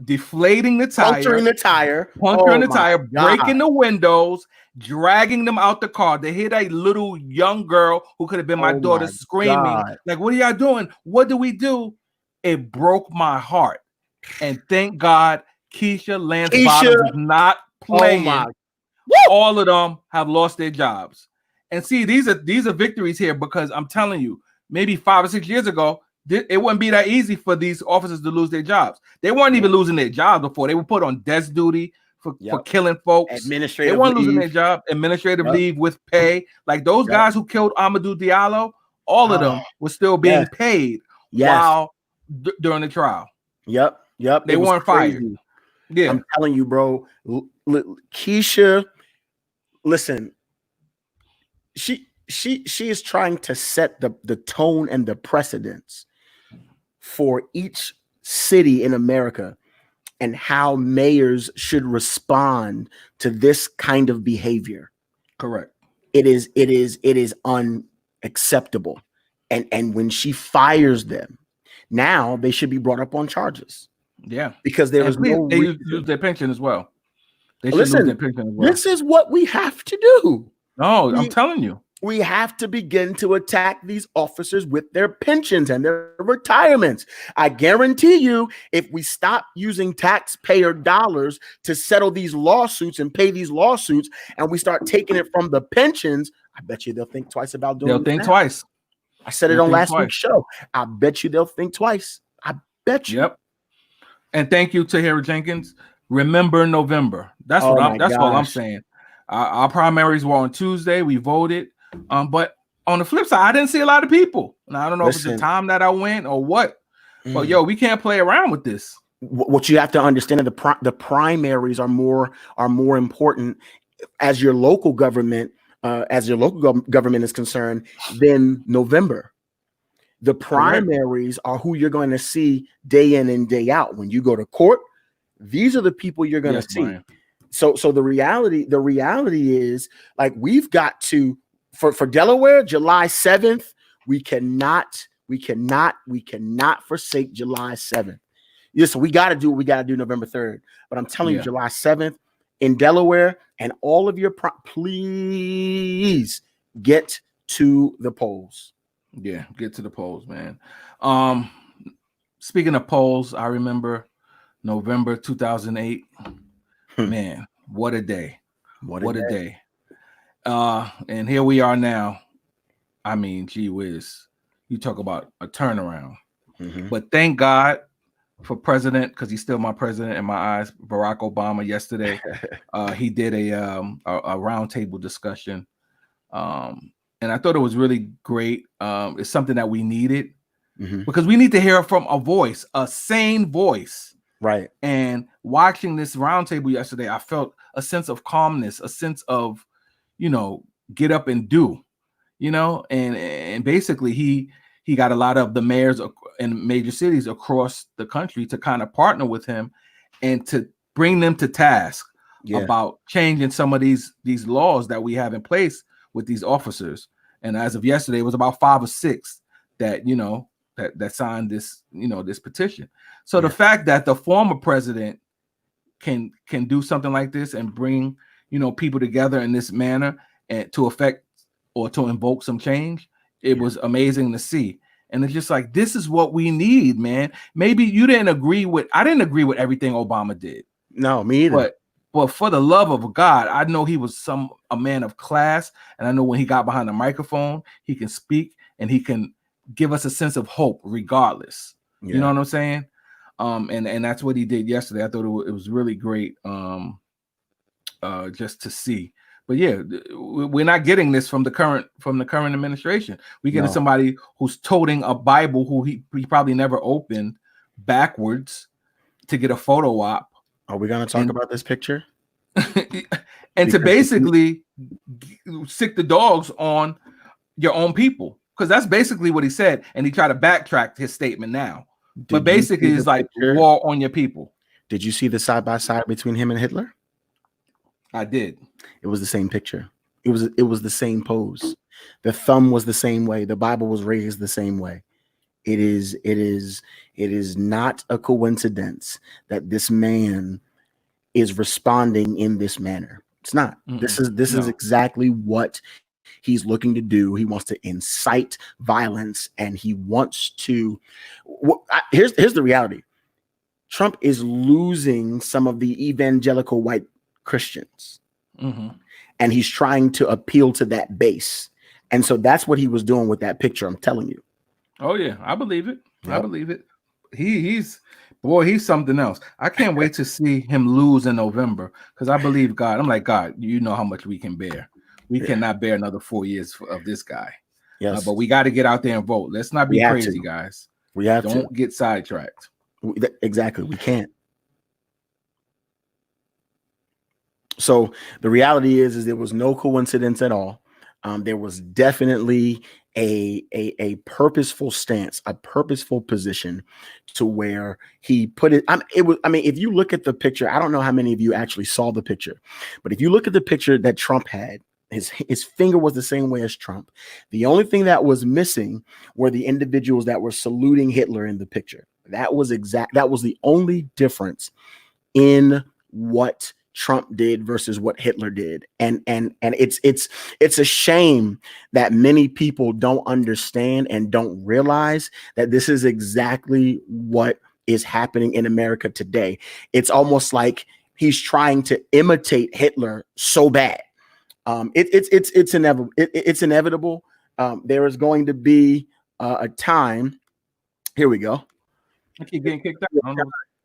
deflating the puncturing tire, the tire, puncturing oh the my tire, God. breaking the windows, dragging them out the car. They hit a little young girl who could have been my Oh daughter my screaming, God. like, what are y'all doing? What do we do? It broke my heart. And thank God Keisha Lance Keisha, Bottoms is not oh playing. my, All of them have lost their jobs. And see, these are victories here, because I'm telling you, maybe 5 or 6 years ago, it wouldn't be that easy for these officers to lose their jobs. They weren't even losing their jobs before. They were put on desk duty for killing folks. administrative They weren't losing leave. their job, administrative leave with pay. Like those guys who killed Amadou Diallo, all of them were still being paid while during the trial. Yep. They weren't fired. Yeah, I'm telling you, bro. Keisha, listen, she is trying to set the tone and the precedence for each city in America and how mayors should respond to this kind of behavior. correct. It is unacceptable. And when she fires them, now they should be brought up on charges. Yeah, because there is no they reason. lose their pension as well. They should lose their pension as well. This is what we have to do. No, I'm telling you. We have to begin to attack these officers with their pensions and their retirements. I guarantee you, if we stop using taxpayer dollars to settle these lawsuits and pay these lawsuits, and we start taking it from the pensions, I bet you they'll think twice about doing it. They'll think twice. I said it on last week's show. I bet you they'll think twice. I bet you. Yep. And thank you, Tahira Jenkins. Remember November. That's what all I'm saying. Our primaries were on Tuesday. We voted. But on the flip side, I didn't see a lot of people. Now I don't know if it's the time that I went or what. But we can't play around with this. What you have to understand is the primaries are more important as your local government, government is concerned, than November. The primaries are who you're going to see day in and day out. When you go to court, these are the people you're going to see. Brian. So the reality is, like, we've got to, for Delaware, July 7th, we cannot forsake July 7th. Yes, we got to do what we got to do November 3rd. But I'm telling you, July 7th in Delaware, and all of your please get to the polls. Yeah, get to the polls, man. Speaking of polls, I remember November 2008. Man, what a day. What a day. And here we are now. I mean, gee whiz. You talk about a turnaround. But thank God for president, because he's still my president in my eyes, Barack Obama. Yesterday, he did a roundtable discussion. And I thought it was really great. It's something that we needed because we need to hear from a voice, a sane voice. Right. And watching this roundtable yesterday, I felt a sense of calmness, a sense of, get up and do, and basically he got a lot of the mayors in major cities across the country to kind of partner with him and to bring them to task about changing some of these laws that we have in place with these officers. And as of yesterday, it was about 5 or 6 that that signed this this petition. So the fact that the former president can do something like this and bring people together in this manner and to affect or to invoke some change, it was amazing to see. And it's just like, this is what we need, man. Maybe I didn't agree with everything Obama did. No, me either. But for the love of God, I know he was a man of class, and I know when he got behind the microphone, he can speak and he can give us a sense of hope regardless. You know what I'm saying? And that's what he did yesterday. I thought it was really great just to see. But yeah, we're not getting this from the current administration. We're getting somebody who's toting a Bible who he probably never opened backwards to get a photo op. Are we going to talk about this picture? And to basically sick the dogs on your own people, because that's basically what he said. And he tried to backtrack his statement now. But basically, it's like war on your people. Did you see the side by side between him and Hitler? I did. It was the same picture. It was the same pose. The thumb was the same way. The Bible was raised the same way. It is not a coincidence that this man is responding in this manner. It's not. This is exactly what he's looking to do. He wants to incite violence, and he wants to. Here's the reality. Trump is losing some of the evangelical white Christians, and he's trying to appeal to that base. And so that's what he was doing with that picture. I'm telling you. Oh yeah, I believe it. Yep. I believe it. He's something else. I can't wait to see him lose in November, because I believe God. I'm like, God, you know how much we can bear. We cannot bear another 4 years of this guy. Yes, but we got to get out there and vote. Let's not be crazy, guys. Don't get sidetracked. Exactly. We can't. So the reality is there was no coincidence at all. There was definitely a purposeful stance, a purposeful position to where he put it. If you look at the picture, I don't know how many of you actually saw the picture, but if you look at the picture that Trump had, his finger was the same way as Trump. The only thing that was missing were the individuals that were saluting Hitler in the picture. That was the only difference in what Trump did versus what Hitler did. And it's a shame that many people don't understand and don't realize that this is exactly what is happening in America today. It's almost like he's trying to imitate Hitler so bad. It's inevitable. It's inevitable. There is going to be a time. Here we go. I keep getting kicked out.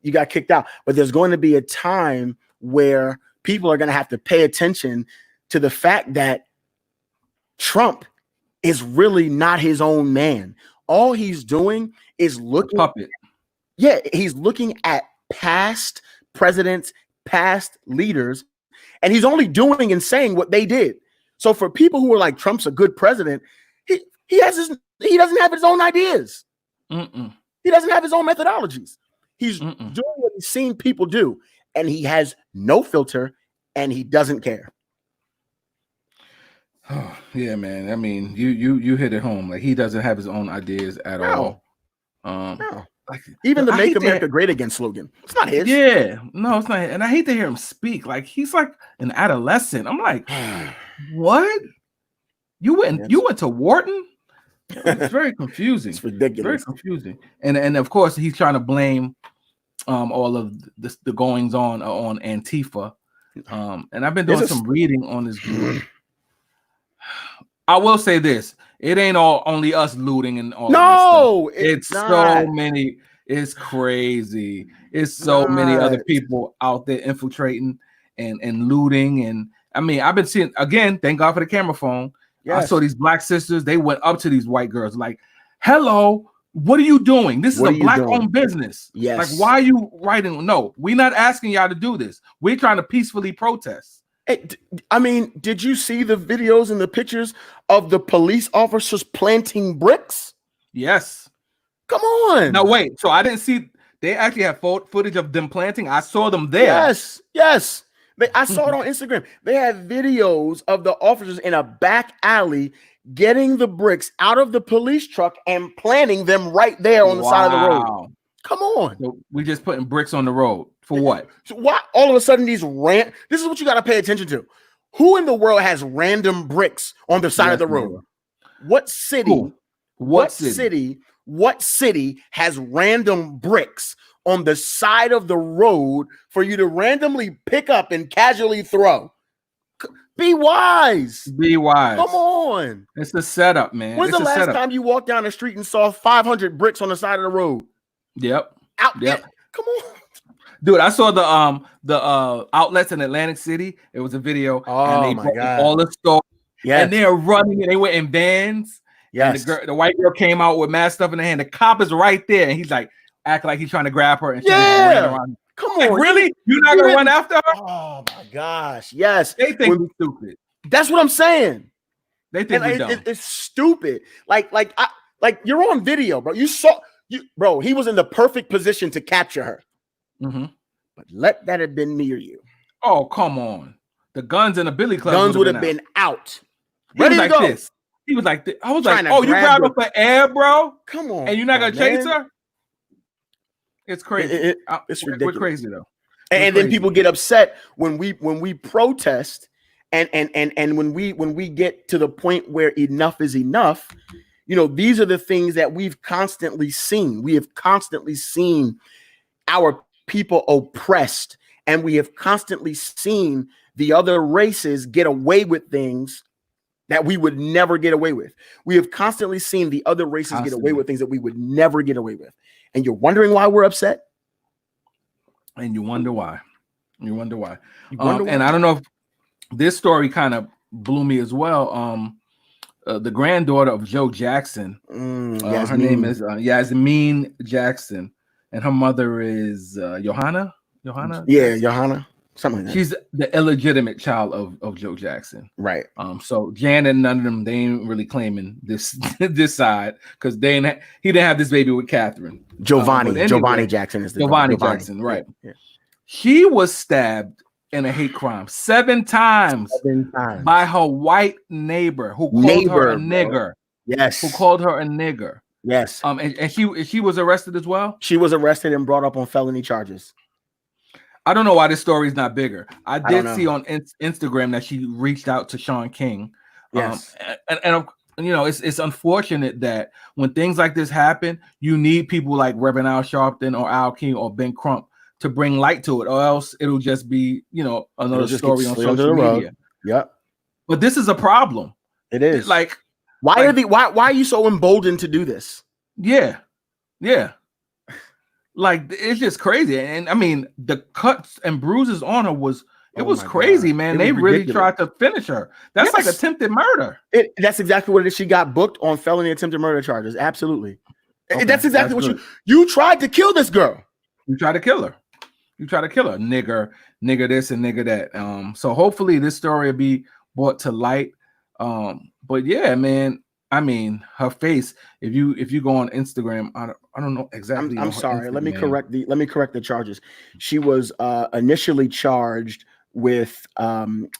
You got kicked out, but there's going to be a time where people are going to have to pay attention to the fact that Trump is really not his own man. All he's doing is looking. Puppet. Yeah, he's looking at past presidents, past leaders, and he's only doing and saying what they did. So for people who are like, Trump's a good president, he doesn't have his own ideas. He doesn't have his own methodologies. He's doing what he's seen people do, and he has no filter, and he doesn't care. Oh, yeah, man. I mean, you hit it home. Like, he doesn't have his own ideas at all. No. Like, even the "Make America Great Again" slogan, it's not his. Yeah, no, it's not. And I hate to hear him speak. Like, he's like an adolescent. I'm like, what? You went to Wharton? It's very confusing. It's ridiculous. Very confusing. And of course, he's trying to blame all of the goings on Antifa. And I've been doing some reading on this group. I will say this: it ain't only us looting and all. No, it's so many. It's crazy. It's so many other people out there infiltrating and looting. And I mean, I've been seeing, again, thank God for the camera phone. Yes. I saw these black sisters. They went up to these white girls like, "Hello, what are you doing? This is a black-owned business. Yes. Like, why are you writing? No, we're not asking y'all to do this. We're trying to peacefully protest." I mean, did you see the videos and the pictures of the police officers planting bricks? Yes. Come on. Now, wait. So I didn't see. They actually have footage of them planting. I saw them there. Yes. I saw it on Instagram. They had videos of the officers in a back alley getting the bricks out of the police truck and planting them right there on the side of the road. Come on. So we just putting bricks on the road for what? So why all of a sudden this is what you got to pay attention to. Who in the world has random bricks on the side of the road? What city? What city has random bricks on the side of the road for you to randomly pick up and casually throw? Be wise. Be wise. Come on. It's a setup, man. When's the last time you walked down the street and saw 500 bricks on the side of the road? Yep. Come on. Dude, I saw the outlets in Atlantic City. It was a video. Oh, and they my God. all the stores. Yes. And they're running and they went in vans. Yes. And the white girl came out with mad stuff in her hand. The cop is right there, and he's like acting like he's trying to grab her. And come on, like, really? You're not gonna run after her? Oh my gosh, yes. They think we're stupid. That's what I'm saying. They think we're dumb. It's stupid. Like you're on video, bro. Bro. He was in the perfect position to capture her. But let that have been me or you. Oh, come on. The guns in the Billy Club. Guns would have been out. Ready to go. This. He was like, I was Trying like, to oh, you grab grabbed her for air, bro, Come on, and you're not gonna chase man. her? It's crazy. It's We're ridiculous. crazy though. And then people get upset when we protest and when we get to the point where enough is enough. You know, these are the things that we've constantly seen. We have constantly seen our people oppressed, and we have constantly seen the other races get away with things that we would never get away with. We have constantly seen the other races get away with things that we would never get away with. And you're wondering why we're upset? And you wonder why. You wonder why. And I don't know if this story kind of blew me as well. The granddaughter of Joe Jackson, her name is Yasmin Jackson, and her mother is Johanna. Yeah, Johanna. Something like that. She's the illegitimate child of Joe Jackson. Right. So Jan and none of them, they ain't really claiming this this side because he didn't have this baby with Catherine. Giovanni Jackson is the Giovanni Jackson, right. Yeah. She was stabbed in a hate crime 7 times by her white neighbor who called her a nigger. Yes. Who called her a nigger. Yes. And she was arrested as well? She was arrested and brought up on felony charges. I don't know why this story is not bigger. I did see on Instagram that she reached out to Sean King. Yes. And you know, it's unfortunate that when things like this happen, you need people like Reverend Al Sharpton or Al King or Ben Crump to bring light to it, or else it'll just be, you know, another story on social media. Yep. But this is a problem. It is. Like, why are you so emboldened to do this? Yeah. Like, it's just crazy. And I mean, the cuts and bruises on her was crazy, God. Man. They really tried to finish her. That's like attempted murder. That's exactly what it is. She got booked on felony attempted murder charges. Absolutely. Okay, that's exactly what you tried to kill this girl. You tried to kill her. Nigger this and nigger that. So hopefully this story will be brought to light. But yeah, man. I mean, her face. If you go on Instagram, I don't know exactly. I'm sorry. Let me correct the charges. She was initially charged with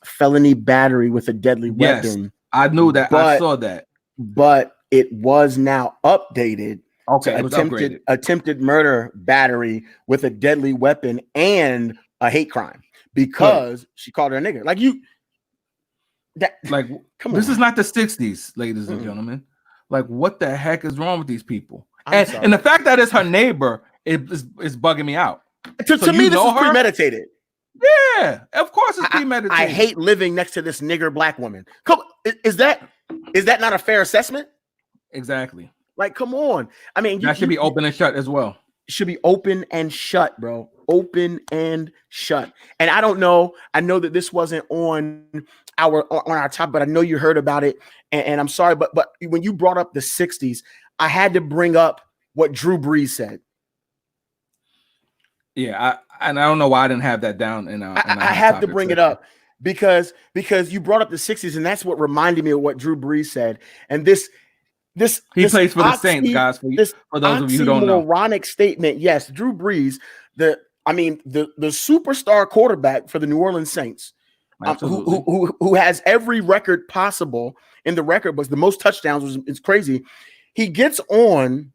felony battery with a deadly weapon. Yes, I knew that. I saw that. But it was now updated. Okay, it was attempted murder battery with a deadly weapon and a hate crime because she called her a nigger. Come on. This is not the 60s, ladies and gentlemen. Like, what the heck is wrong with these people? And the fact that it's her neighbor is bugging me out. To me, this is premeditated. Yeah, of course it's premeditated. I hate living next to this nigger black woman. Is that not a fair assessment? Exactly. Like, come on. I mean, that should be open and shut as well. Should be open and shut, bro. Open and shut. And I don't know. I know that this wasn't on our top, but I know you heard about it. And I'm sorry, but when you brought up the 60s, I had to bring up what Drew Brees said. Yeah, I don't know why I didn't have that down. I have to bring it up because you brought up the 60s, and that's what reminded me of what Drew Brees said. And he plays for the Saints, guys. For those of you who don't know, moronic statement. Yes, Drew Brees, the superstar quarterback for the New Orleans Saints, who has every record possible in the record books, the most touchdowns. It's crazy. He gets on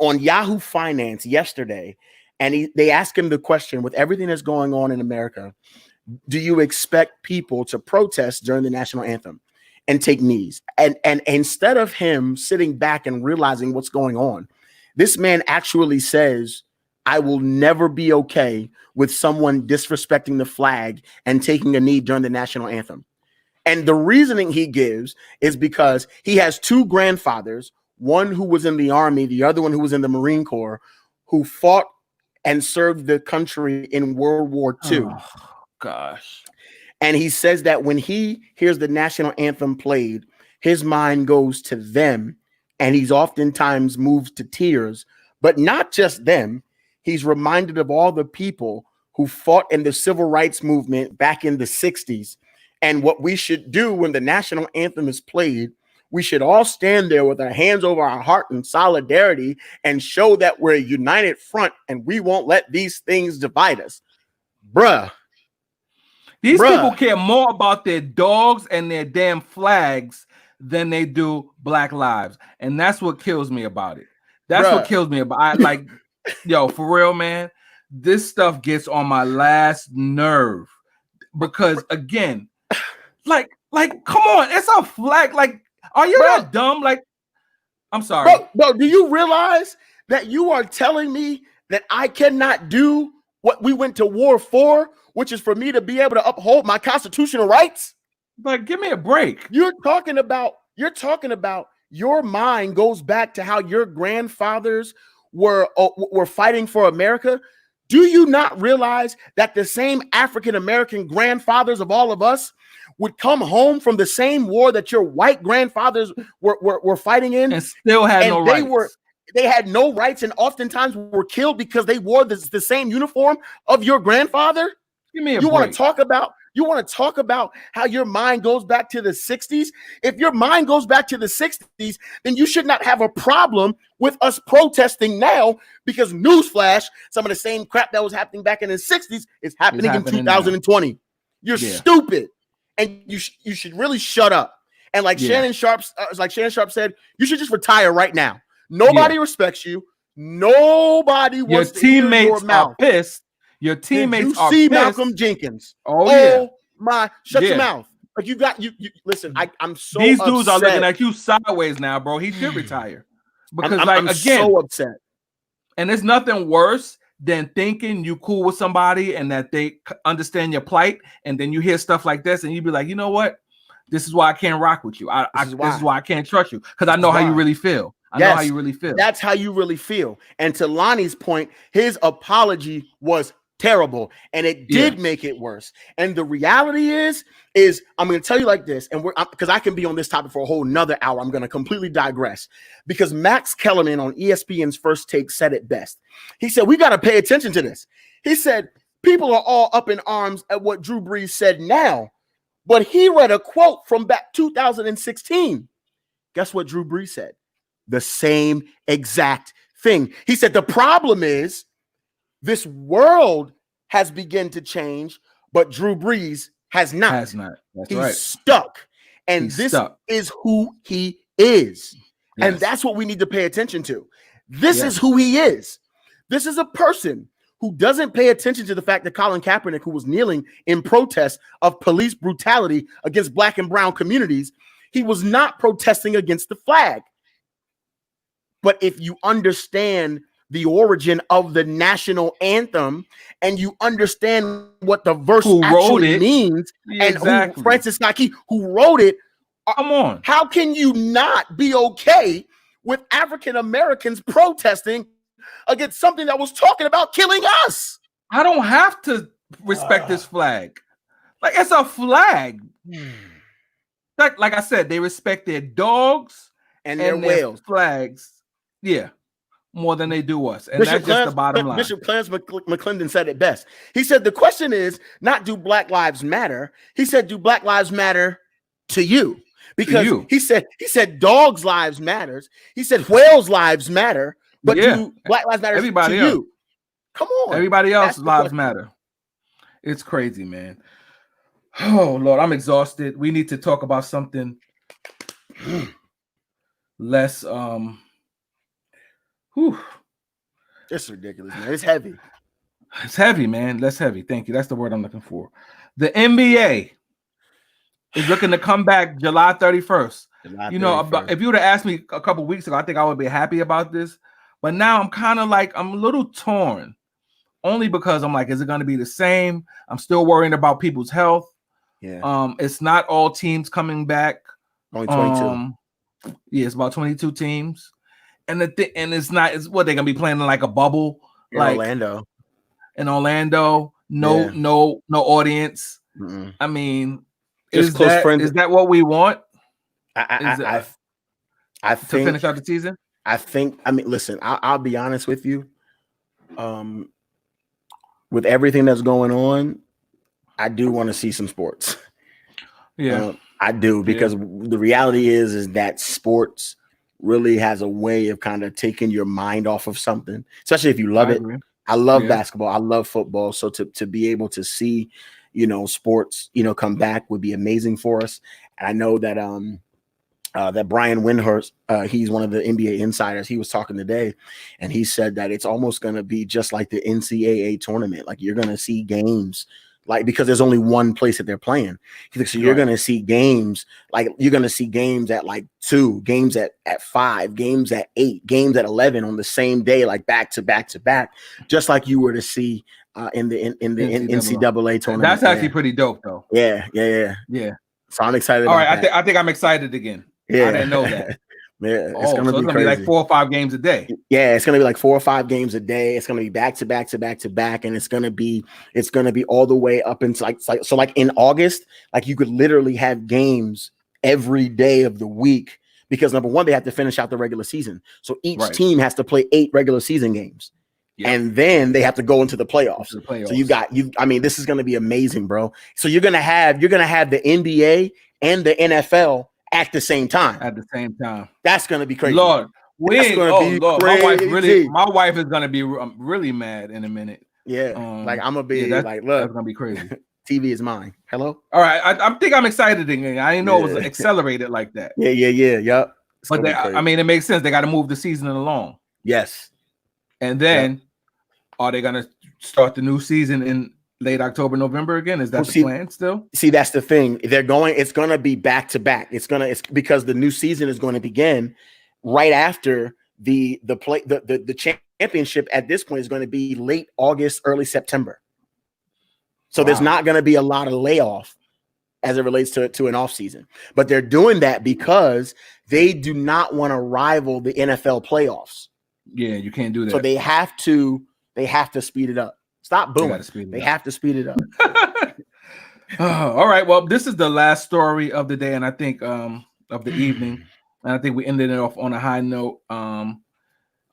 Yahoo Finance yesterday, and they ask him the question: with everything that's going on in America, do you expect people to protest during the national anthem and take knees? And instead of him sitting back and realizing what's going on, this man actually says, I will never be okay with someone disrespecting the flag and taking a knee during the national anthem. And the reasoning he gives is because he has 2 grandfathers, one who was in the Army, the other one who was in the Marine Corps, who fought and served the country in World War II. Oh, gosh. And he says that when he hears the national anthem played, his mind goes to them, and he's oftentimes moved to tears. But not just them. He's reminded of all the people who fought in the civil rights movement back in the 60s. And what we should do when the national anthem is played, we should all stand there with our hands over our heart in solidarity and show that we're a united front and we won't let these things divide us. Bruh. These people care more about their dogs and their damn flags than they do Black Lives. And that's what kills me about it. That's what Bruh. kills me about I like, yo, for real, man. This stuff gets on my last nerve because again, like, come on, it's a flag. Like, are you that dumb? Like, I'm sorry. Bro, do you realize that you are telling me that I cannot do what we went to war for, which is for me to be able to uphold my constitutional rights? Like, give me a break. You're talking about your mind goes back to how your grandfathers were fighting for America. Do you not realize that the same African American grandfathers of all of us would come home from the same war that your white grandfathers were fighting in and still had no rights? They had no rights and oftentimes were killed because they wore the same uniform of your grandfather. Give me a you break. want to talk about how your mind goes back to the 60s? If your mind goes back to the 60s, then you should not have a problem with us protesting now, because newsflash, some of the same crap that was happening back in the 60s is happening in 2020. Now. You're stupid. And you should really shut up. And like Shannon Sharp said, you should just retire right now. Nobody respects you. Nobody wants to hear your mouth. Pissed. Your teammates are pissed. Malcolm Jenkins. Oh my! Shut your mouth. Like you listen. I'm so. These upset. dudes are looking at you sideways now, bro. He should retire because, I'm again, so upset. And there's nothing worse than thinking you cool with somebody and that they understand your plight, and then you hear stuff like this, and you be like, you know what? This is why I can't rock with you. This is why I can't trust you, because I know how you really feel. I know how you really feel. That's how you really feel. And to Lonnie's point, his apology was terrible, and it did make it worse. And the reality is I'm going to tell you like this, and because I can be on this topic for a whole nother hour. I'm going to completely digress, because Max Kellerman on ESPN's First Take said it best. He said, we got to pay attention to this. He said, people are all up in arms at what Drew Brees said now, but he read a quote from back 2016. Guess what Drew Brees said? The same exact thing. He said, the problem is this world has begun to change, but Drew Brees has not. That's He's right. stuck. And this is who he is. Yes. And that's what we need to pay attention to. This is who he is. This is a person who doesn't pay attention to the fact that Colin Kaepernick, who was kneeling in protest of police brutality against Black and brown communities, he was not protesting against the flag. But if you understand the origin of the national anthem and you understand what the verse actually means, and who Francis Scott Key, who wrote it, come on, how can you not be okay with African Americans protesting against something that was talking about killing us? I don't have to respect this flag. Like, it's a flag. Like I said, they respect their dogs and their whales flags. Yeah, more than they do us. And that's just the bottom line. Bishop Clarence McClendon said it best. He said, the question is not, do Black lives matter? He said, do Black lives matter to you? Because he said dogs' lives matters. He said whales' lives matter, but do Black lives matter to you? Come on. Everybody else's lives matter. It's crazy, man. Oh, Lord, I'm exhausted. We need to talk about something less It's ridiculous, man. It's heavy. It's heavy, man. Less heavy. Thank you. That's the word I'm looking for. The NBA is looking to come back July 31st. If you would have asked me a couple weeks ago, I think I would be happy about this. But now I'm kind of like, I'm a little torn. Only because I'm like, is it going to be the same? I'm still worrying about people's health. Yeah. It's not all teams coming back. Only 22. It's about 22 teams. And it's what they're gonna be playing in like a bubble, in Orlando. No audience. Mm-mm. I mean, just close friends. Is that what we want? I think to finish out the season. Listen, I'll be honest with you. With everything that's going on, I do want to see some sports. Yeah, I do, because the reality is that sports really has a way of kind of taking your mind off of something, especially if you love it. I love basketball. I love football. So to be able to see, sports, come back would be amazing for us. And I know that that Brian Windhorst, he's one of the NBA insiders. He was talking today, and he said that it's almost going to be just like the NCAA tournament. Like you're going to see games, like because there's only one place that they're playing. So you're going to see games, like you're going to see games at like 2, games at 5, games at 8, games at 11 on the same day, like back to back to back, just like you were to see in the NCAA tournament. That's actually pretty dope, though. Yeah. So I'm excited. All right, I think I'm excited again. Yeah, I didn't know that. Yeah, it's gonna be like 4 or 5 games a day. Yeah, it's gonna be like 4 or 5 games a day. It's gonna be back to back to back to back, and it's gonna be all the way up into like in August, like you could literally have games every day of the week because number one, they have to finish out the regular season. So each team has to play 8 regular season games. Yep. And then they have to go into the playoffs. So I mean, this is going to be amazing, bro. So you're going to have the NBA and the NFL at the same time. That's going to be crazy. Lord, my wife is going to be really mad in a minute. Yeah. Like I'm going to be look, that's going to be crazy. TV is mine. Hello. All right. I think I'm excited again. I didn't know it was accelerated like that. Yeah. Yep. But I mean, it makes sense. They got to move the season along. Yes. And then are they going to start the new season in late October, November again? Is that the plan still? See, that's the thing. It's going to be back to back. It's because the new season is going to begin right after the championship. At this point is going to be late August, early September. So there's not going to be a lot of layoff as it relates to an off season, but they're doing that because they do not want to rival the NFL playoffs. Yeah, you can't do that. So they have to speed it up. Stop booing. They have to speed it up. All right. Well, this is the last story of the day, and I think of the evening. And I think we ended it off on a high note.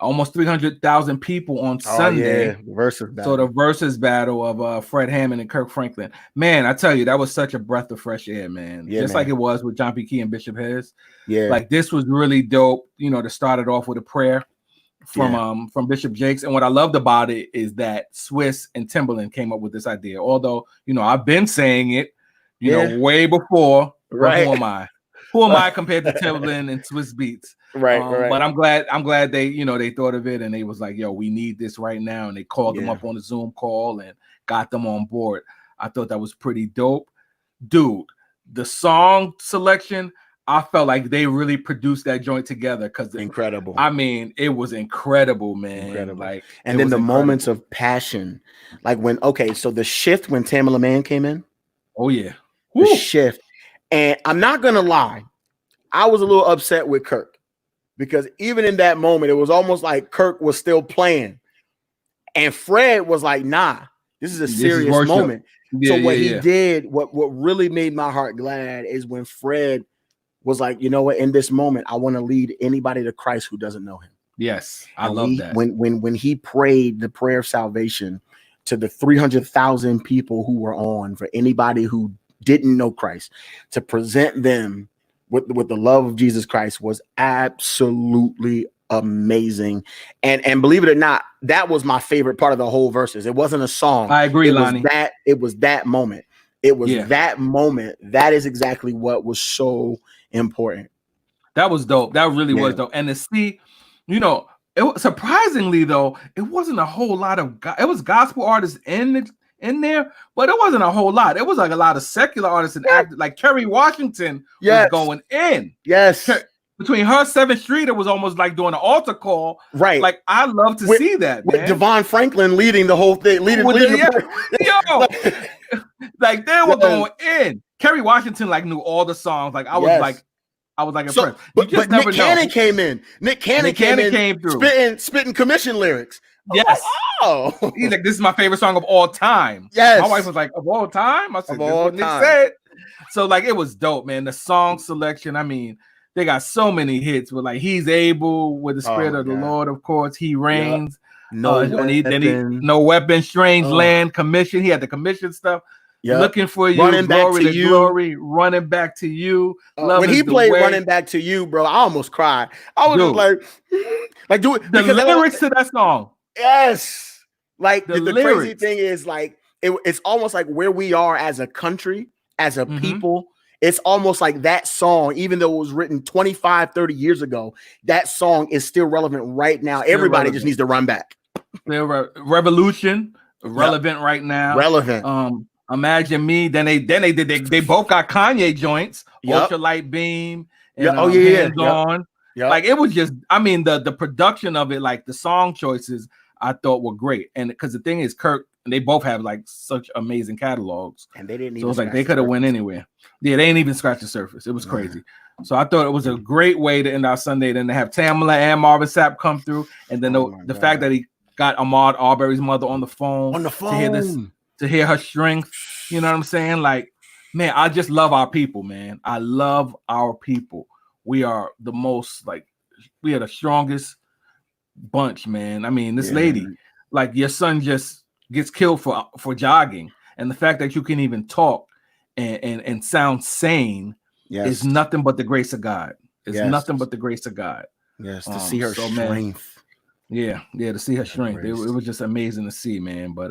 Almost 300,000 people on Sunday. Yeah. Versus battle. So the versus battle of Fred Hammond and Kirk Franklin. Man, I tell you, that was such a breath of fresh air, man. Yeah, like it was with John P. Key and Bishop Hez. Yeah. Like this was really dope, to start it off with a prayer from Bishop Jakes. And what I loved about it is that Swiss and Timbaland came up with this idea. Although, I've been saying it, way before. Right. Who am I? Who am I compared to Timbaland and Swiss Beats? Right. But I'm glad they, they thought of it and they was like, yo, we need this right now. And they called them up on a Zoom call and got them on board. I thought that was pretty dope. Dude, the song selection, I felt like they really produced that joint together because incredible. I mean, it was incredible, man. Incredible. Like, and then the moments of passion, like so the shift when Tamela Mann came in. Oh yeah, the shift. And I'm not gonna lie, I was a little upset with Kirk because even in that moment, it was almost like Kirk was still playing, and Fred was like, "Nah, this is a serious moment." So what he did, what really made my heart glad, is when Fred was like, you know what, in this moment, I want to lead anybody to Christ who doesn't know him. Yes, I love that. When he prayed the prayer of salvation to the 300,000 people who were on, for anybody who didn't know Christ, to present them with the love of Jesus Christ, was absolutely amazing. And believe it or not, that was my favorite part of the whole verses. It wasn't a song. I agree, Lonnie. It was that moment. It was that moment. That is exactly what was so important. That was dope. That really was dope. And to see, it was surprisingly though, it wasn't a whole lot of it was gospel artists in there, but it wasn't a whole lot. It was like a lot of secular artists and actors, like Kerry Washington was going in. Yes. Between her 7th Street, it was almost like doing an altar call. Right. Like, I love to see that, man. With Devon Franklin leading the whole thing. Like they were going in. Kerry Washington knew all the songs. Like I was impressed. So, but Nick Cannon came in. Nick Cannon came through. Spitting commission lyrics. Yes. Oh, he's like, this is my favorite song of all time. Yes. My wife was like, of all time? I said, of all this is what Nick said. So it was dope, man. The song selection, I mean, they got so many hits with He's Able, with the Spirit of the Lord, of course. He Reigns. No Weapon, Strange Land, Commission. He had the Commission stuff. Looking for You, Running Glory Back to You. Glory, Running Back to You. When he played Running Back to You, bro, I almost cried. I was just like, do it. The lyrics to that song. Yes. Like the crazy lyrics. thing is it's almost like where we are as a country, as a people, It's almost like that song, even though it was written 25, 30 years ago, that song is still relevant right now. Still Everybody relevant. just needs to run back. Revolution, relevant right now. Relevant. Imagine Me. Then they both got Kanye joints. Yep. Ultralight Beam and Yeah. Oh yeah. Hands On. Yep. Like it was just, I mean, the production of it, like the song choices, I thought were great. And because the thing is, Kirk, they both have like such amazing catalogs, and they didn't. So it's like they could have went anywhere. Yeah, they ain't even scratched the surface. It was crazy. So I thought it was a great way to end our Sunday. Then to have Tamala and Marvin Sapp come through, and then the fact that he got Ahmaud Arbery's mother on the phone to hear her strength. You know what I'm saying? Like, man, I just love our people, man. I love our people. We are the most, like, we are the strongest bunch, man. I mean, this lady, like, your son just gets killed for jogging, and the fact that you can even talk and sound sane is nothing but the grace of God. It's nothing but the grace of God. Yes, to see her strength. Man, yeah, to see her strength. It was just amazing to see, man. But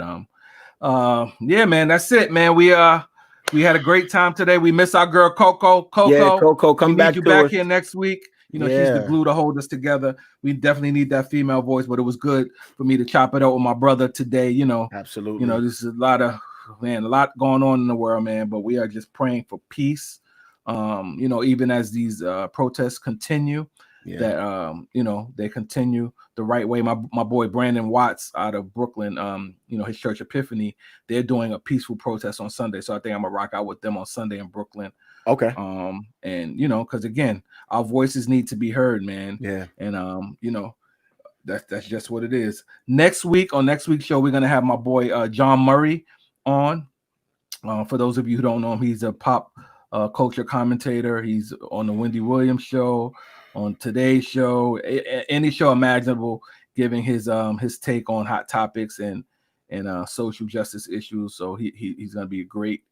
yeah, man, that's it, man. We had a great time today. We miss our girl Coco. Yeah, Coco, come back. You back here next week. You know, she's the glue to hold us together. We definitely need that female voice, but it was good for me to chop it out with my brother today. You know, absolutely. You know, this is a lot going on in the world, man. But we are just praying for peace. You know, even as these protests continue, that you know, they continue the right way. My boy Brandon Watts out of Brooklyn, you know, his church Epiphany, they're doing a peaceful protest on Sunday. So I think I'm gonna rock out with them on Sunday in Brooklyn. Okay. And you know, because again, our voices need to be heard, man. Yeah. And you know, that's just what it is. Next week's show, we're gonna have my boy John Murray on. For those of you who don't know him, he's a pop culture commentator. He's on the Wendy Williams show, on Today's Show, any show imaginable, giving his take on hot topics and social justice issues. So he's gonna be a great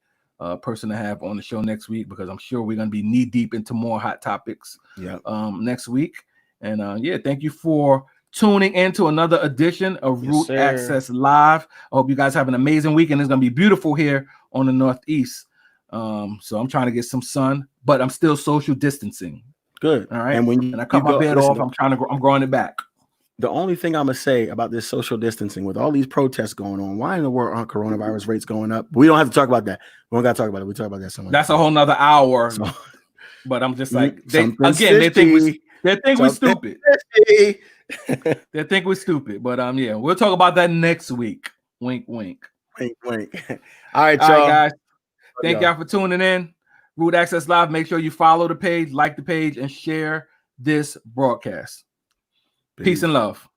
person to have on the show next week, because I'm sure we're gonna be knee deep into more hot topics next week. And yeah, thank you for tuning into another edition of Root Access Live. I hope you guys have an amazing weekend. It's gonna be beautiful here on the Northeast. So I'm trying to get some sun, but I'm still social distancing. Good. All right. And I cut my beard off. I'm growing it back. The only thing I'm gonna say about this social distancing, with all these protests going on, why in the world aren't coronavirus rates going up? We don't have to talk about that. We don't got to talk about it. We talk about that somewhere. That's a whole nother hour. So, but I'm just like, they think we're stupid. They think we're stupid. But yeah, we'll talk about that next week. Wink, wink. Wink, wink. All right, y'all. Guys. Thank y'all for tuning in. Root Access Live. Make sure you follow the page, like the page, and share this broadcast. Peace and love.